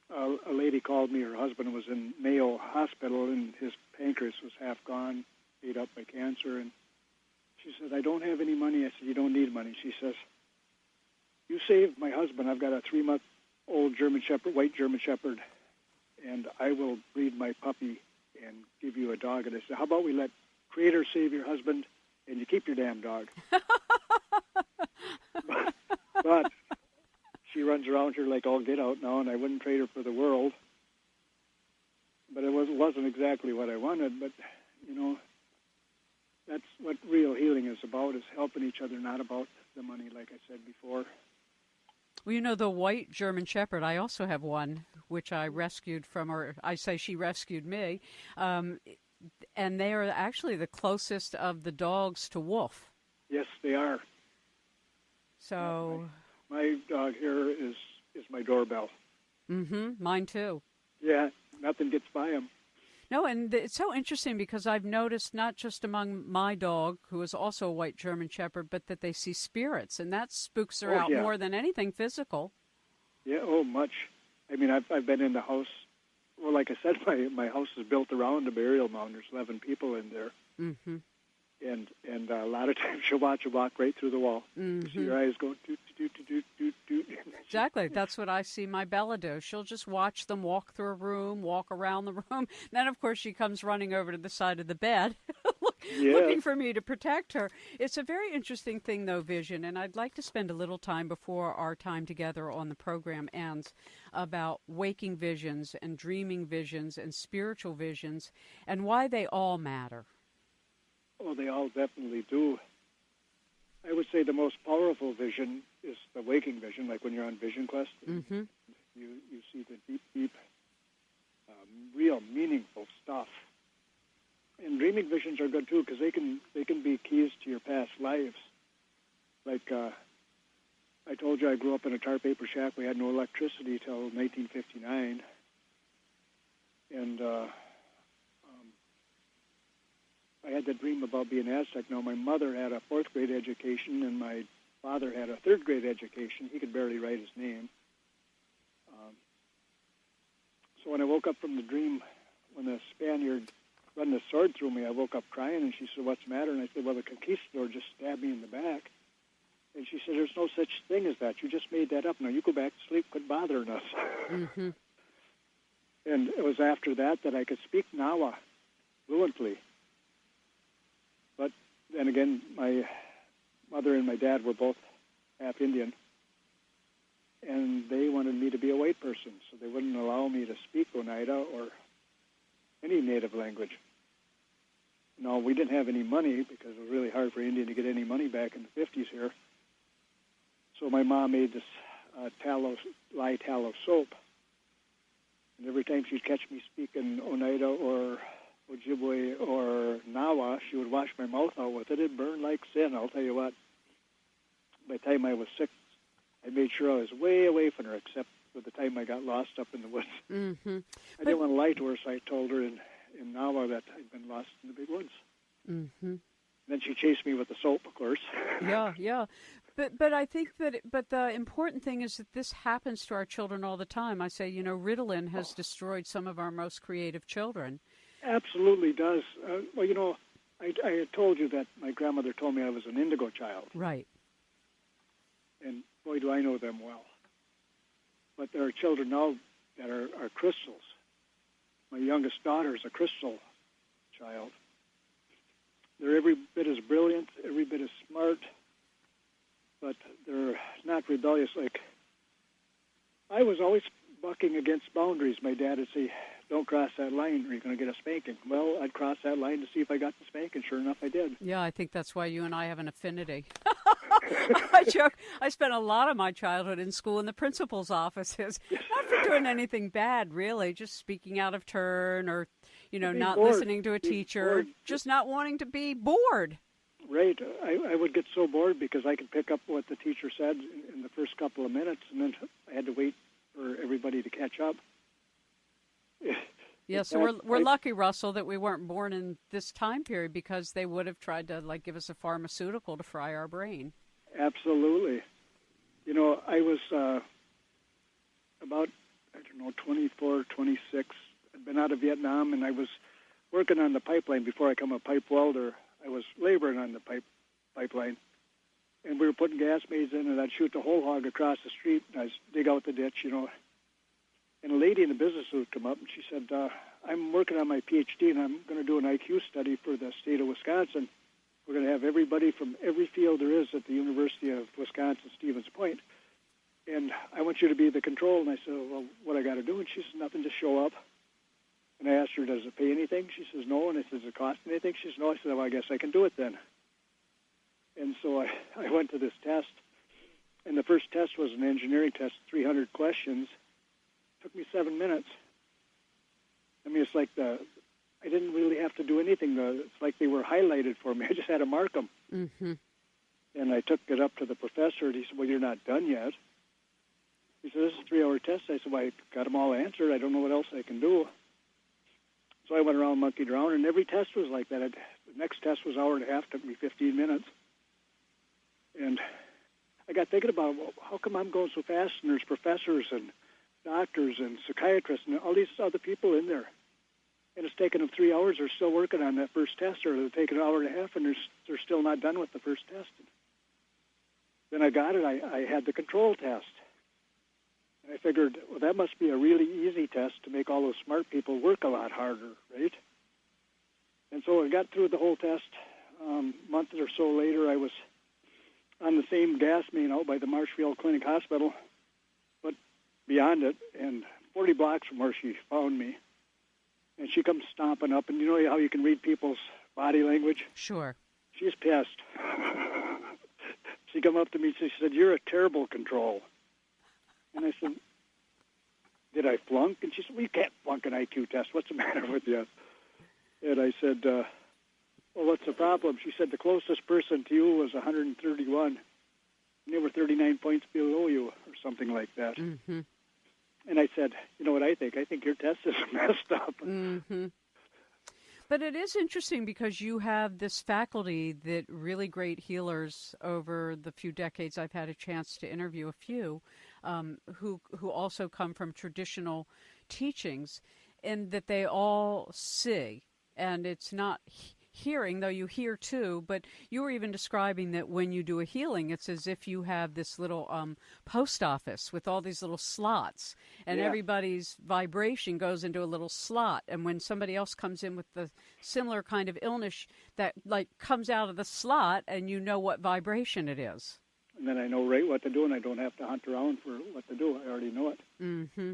A lady called me. Her husband was in Mayo Hospital, and his pancreas was half gone, ate up by cancer. And she said, "I don't have any money." I said, "You don't need money." She says, "You saved my husband. I've got a 3-month-old German Shepherd, white German Shepherd, and I will breed my puppy and give you a dog." And I said, "How about we let Creator save your husband and you keep your damn dog?" but she runs around here like all get out now, and I wouldn't trade her for the world. But it wasn't exactly what I wanted. But, that's what real healing is about, is helping each other, not about the money, like I said before. Well, the white German Shepherd, I also have one, which I rescued from her. I say she rescued me. And they are actually the closest of the dogs to Wolf. Yes, they are. So my dog here is my doorbell. Mm-hmm. Mine too. Yeah, nothing gets by him. No, and it's so interesting because I've noticed not just among my dog, who is also a white German Shepherd, but that they see spirits, and that spooks her out more than anything physical. Yeah, much. I mean, I've been in the house. Well, like I said, my house is built around a burial mound. There's 11 people in there. Mm-hmm. And a lot of times she'll watch you walk right through the wall. Mm-hmm. You see your eyes go doot, doot, doot, doot, doot, doot. Exactly. That's what I see my Bella do. She'll just watch them walk through a room, walk around the room. Then, of course, she comes running over to the side of the bed, looking for me to protect her. It's a very interesting thing, though, Vision, and I'd like to spend a little time before our time together on the program ends about waking visions and dreaming visions and spiritual visions and why they all matter. Oh, they all definitely do. I would say the most powerful vision is the waking vision, like when you're on Vision Quest. Mm-hmm. You see the deep, real meaningful stuff. And dreaming visions are good too because they can be keys to your past lives. Like I told you, I grew up in a tar paper shack. We had no electricity till 1959, and I had that dream about being Aztec. Now, my mother had a 4th grade education, and my father had a 3rd grade education. He could barely write his name. So when I woke up from the dream, when the Spaniard run the sword through me, I woke up crying, and she said, "What's the matter?" And I said, "Well, the conquistador just stabbed me in the back." And she said, "There's no such thing as that. You just made that up. Now you go back to sleep. Quit bothering us." Mm-hmm. And it was after that I could speak Nawa fluently. But then again, my mother and my dad were both half Indian, and they wanted me to be a white person, so they wouldn't allow me to speak Oneida or any native language. No, we didn't have any money because it was really hard for Indian to get any money back in the 50s here. So my mom made this lye tallow soap, and every time she'd catch me speaking Oneida or Ojibwe or Nawa, she would wash my mouth out with it. It burned like sin, I'll tell you what. By the time I was 6, I made sure I was way away from her, except for the time I got lost up in the woods. Mm-hmm. I didn't want to lie to her, so I told her in Nawa that I'd been lost in the big woods. Mm-hmm. Then she chased me with the soap, of course. Yeah. But I think but the important thing is that this happens to our children all the time. I say, Ritalin has destroyed some of our most creative children. Absolutely does. Well, I had told you that my grandmother told me I was an indigo child. Right. And boy, do I know them well. But there are children now that are crystals. My youngest daughter is a crystal child. They're every bit as brilliant, every bit as smart, but they're not rebellious. Like, I was always bucking against boundaries. My dad would say, "Don't cross that line or you're going to get a spanking." Well, I'd cross that line to see if I got the spanking. Sure enough, I did. Yeah, I think that's why you and I have an affinity. I joke. I spent a lot of my childhood in school in the principal's offices, not for doing anything bad, really, just speaking out of turn or, not bored. Listening to a teacher, just not wanting to be bored. Right. I would get so bored because I could pick up what the teacher said in the first couple of minutes, and then I had to wait for everybody to catch up. Yeah, so we're lucky, Russell, that we weren't born in this time period because they would have tried to give us a pharmaceutical to fry our brain. Absolutely. I was about 24, 26. I'd been out of Vietnam, and I was working on the pipeline before I became a pipe welder. I was laboring on the pipeline, and we were putting gas mains in, and I'd shoot the whole hog across the street, and I'd dig out the ditch, And a lady in the business would come up, and she said, "I'm working on my PhD, and I'm going to do an IQ study for the state of Wisconsin. We're going to have everybody from every field there is at the University of Wisconsin-Stevens Point, and I want you to be the control." And I said, "Well, what I got to do?" And she said, "Nothing, just show up." And I asked her, "Does it pay anything?" She says, "No." And I said, "Does it cost anything?" She says, "No." I said, "Well, I guess I can do it then." And so I went to this test, and the first test was an engineering test, 300 questions. Took me 7 minutes. I mean, it's like I didn't really have to do anything. It's like they were highlighted for me. I just had to mark them. Mm-hmm. And I took it up to the professor, and he said, "Well, you're not done yet." He said, "This is a 3-hour test." I said, "Well, I got them all answered. I don't know what else I can do." So I went around, monkeyed around, and every test was like that. The next test was an hour and a half, took me 15 minutes. And I got thinking about, well, how come I'm going so fast, and there's professors and doctors and psychiatrists and all these other people in there. And it's taken them 3 hours. They're still working on that first test, or they're taking an hour and a half, and they're still not done with the first test. Then I got it. I had the control test. I figured, well, that must be a really easy test to make all those smart people work a lot harder, right? And so I got through the whole test. A month or so later, I was on the same gas main out by the Marshfield Clinic Hospital, but beyond it, and 40 blocks from where she found me. And she comes stomping up, and you know how you can read people's body language? Sure. She's pissed. She come up to me and she said, "You're a terrible control." And I said, "Did I flunk?" And she said, "Well, you can't flunk an IQ test. What's the matter with you?" And I said, "Well, what's the problem?" She said, "The closest person to you was 131. And they were 39 points below you," or something like that. Mm-hmm. And I said, "You know what I think? I think your test is messed up." Mm-hmm. But it is interesting because you have this faculty that really great healers over the few decades I've had a chance to interview a few who also come from traditional teachings, and that they all see. And it's not hearing, though you hear too, but you were even describing that when you do a healing, it's as if you have this little post office with all these little slots, and everybody's vibration goes into a little slot. And when somebody else comes in with the similar kind of illness, that like comes out of the slot, and you know what vibration it is. And then I know right what to do, and I don't have to hunt around for what to do. I already know it. Mm-hmm.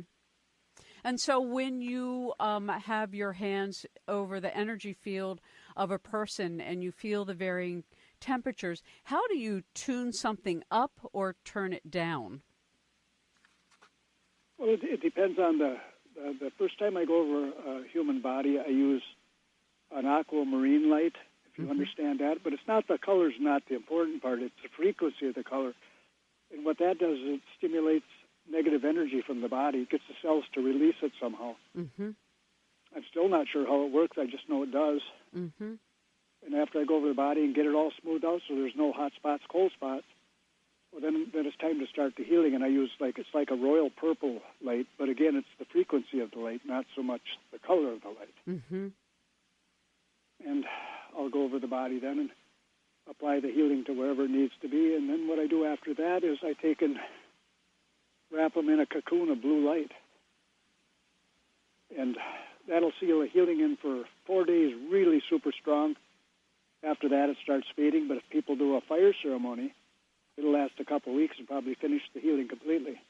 And so when you have your hands over the energy field of a person and you feel the varying temperatures, how do you tune something up or turn it down? Well, it depends on the first time I go over a human body, I use an aquamarine light, if you understand that. But it's not the color's not the important part. It's the frequency of the color. And what that does is it stimulates negative energy from the body. It gets the cells to release it somehow. Mm-hmm. I'm still not sure how it works. I just know it does. Mm-hmm. And after I go over the body and get it all smoothed out so there's no hot spots, cold spots, well, then it's time to start the healing. And I use it's like a royal purple light. But again, it's the frequency of the light, not so much the color of the light. Mm-hmm. And I'll go over the body then and apply the healing to wherever it needs to be. And then what I do after that is I take and wrap them in a cocoon of blue light. And that'll seal the healing in for 4 days, really super strong. After that, it starts fading. But if people do a fire ceremony, it'll last a couple of weeks and probably finish the healing completely.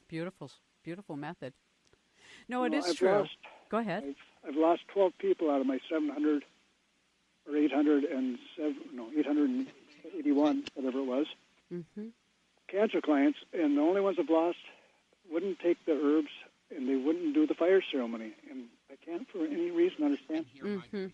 Beautiful, beautiful method. No, it is true. Go ahead. I've lost 12 people out of my 700 or 881, whatever it was. Mm-hmm. Cancer clients, and the only ones I've lost wouldn't take the herbs, and they wouldn't do the fire ceremony, and I can't for any reason understand. Mm-hmm.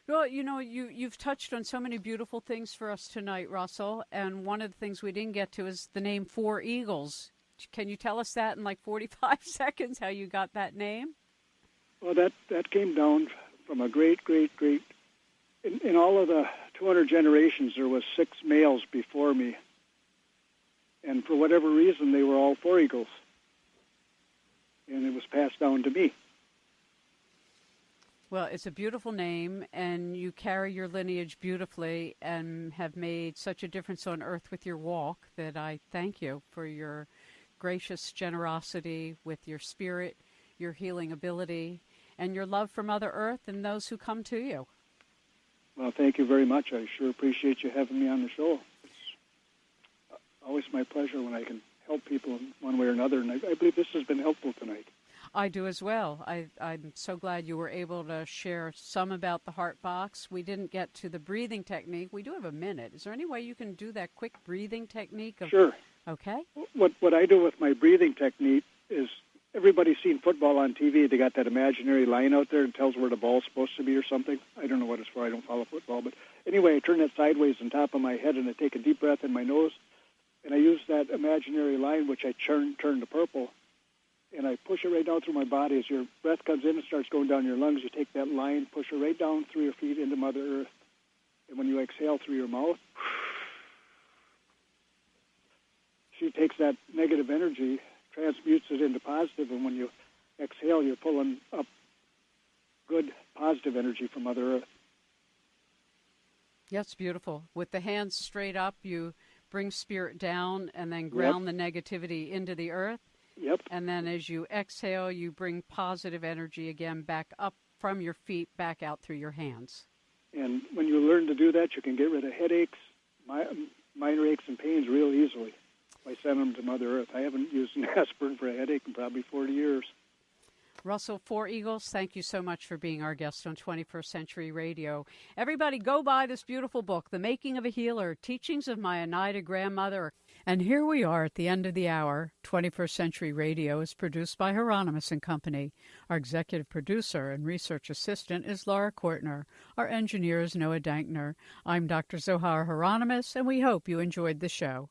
Well, you know, you've touched on so many beautiful things for us tonight, Russell, and one of the things we didn't get to is the name FourEagles. Can you tell us that in like 45 seconds, how you got that name? Well, that came down from a great, in all of the 200 generations, there was 6 males before me. And for whatever reason, they were all FourEagles. And it was passed down to me. Well, it's a beautiful name, and you carry your lineage beautifully and have made such a difference on earth with your walk that I thank you for your gracious generosity with your spirit, your healing ability, and your love for Mother Earth and those who come to you. Well, thank you very much. I sure appreciate you having me on the show. Always my pleasure when I can help people in one way or another, and I believe this has been helpful tonight. I do as well. I'm so glad you were able to share some about the heart box. We didn't get to the breathing technique. We do have a minute. Is there any way you can do that quick breathing technique? Sure. Okay. What I do with my breathing technique is, everybody's seen football on TV. They got that imaginary line out there and tells where the ball's supposed to be or something. I don't know what it's for. I don't follow football. But anyway, I turn that sideways on top of my head, and I take a deep breath in my nose. And I use that imaginary line, which I turn to purple, and I push it right down through my body. As your breath comes in and starts going down your lungs, you take that line, push it right down through your feet into Mother Earth. And when you exhale through your mouth, she takes that negative energy, transmutes it into positive, and when you exhale, you're pulling up good, positive energy from Mother Earth. Yes, beautiful. With the hands straight up, you bring spirit down and then ground the negativity into the earth. Yep. And then as you exhale, you bring positive energy again back up from your feet, back out through your hands. And when you learn to do that, you can get rid of headaches, minor aches and pains real easily by sending them to Mother Earth. I haven't used an aspirin for a headache in probably 40 years. Russell FourEagles, thank you so much for being our guest on 21st Century Radio. Everybody go buy this beautiful book, The Making of a Healer, Teachings of My Oneida Grandmother. And here we are at the end of the hour. 21st Century Radio is produced by Hieronimus and Company. Our executive producer and research assistant is Laura Kortner. Our engineer is Noah Dankner. I'm Dr. Zohar Hieronimus, and we hope you enjoyed the show.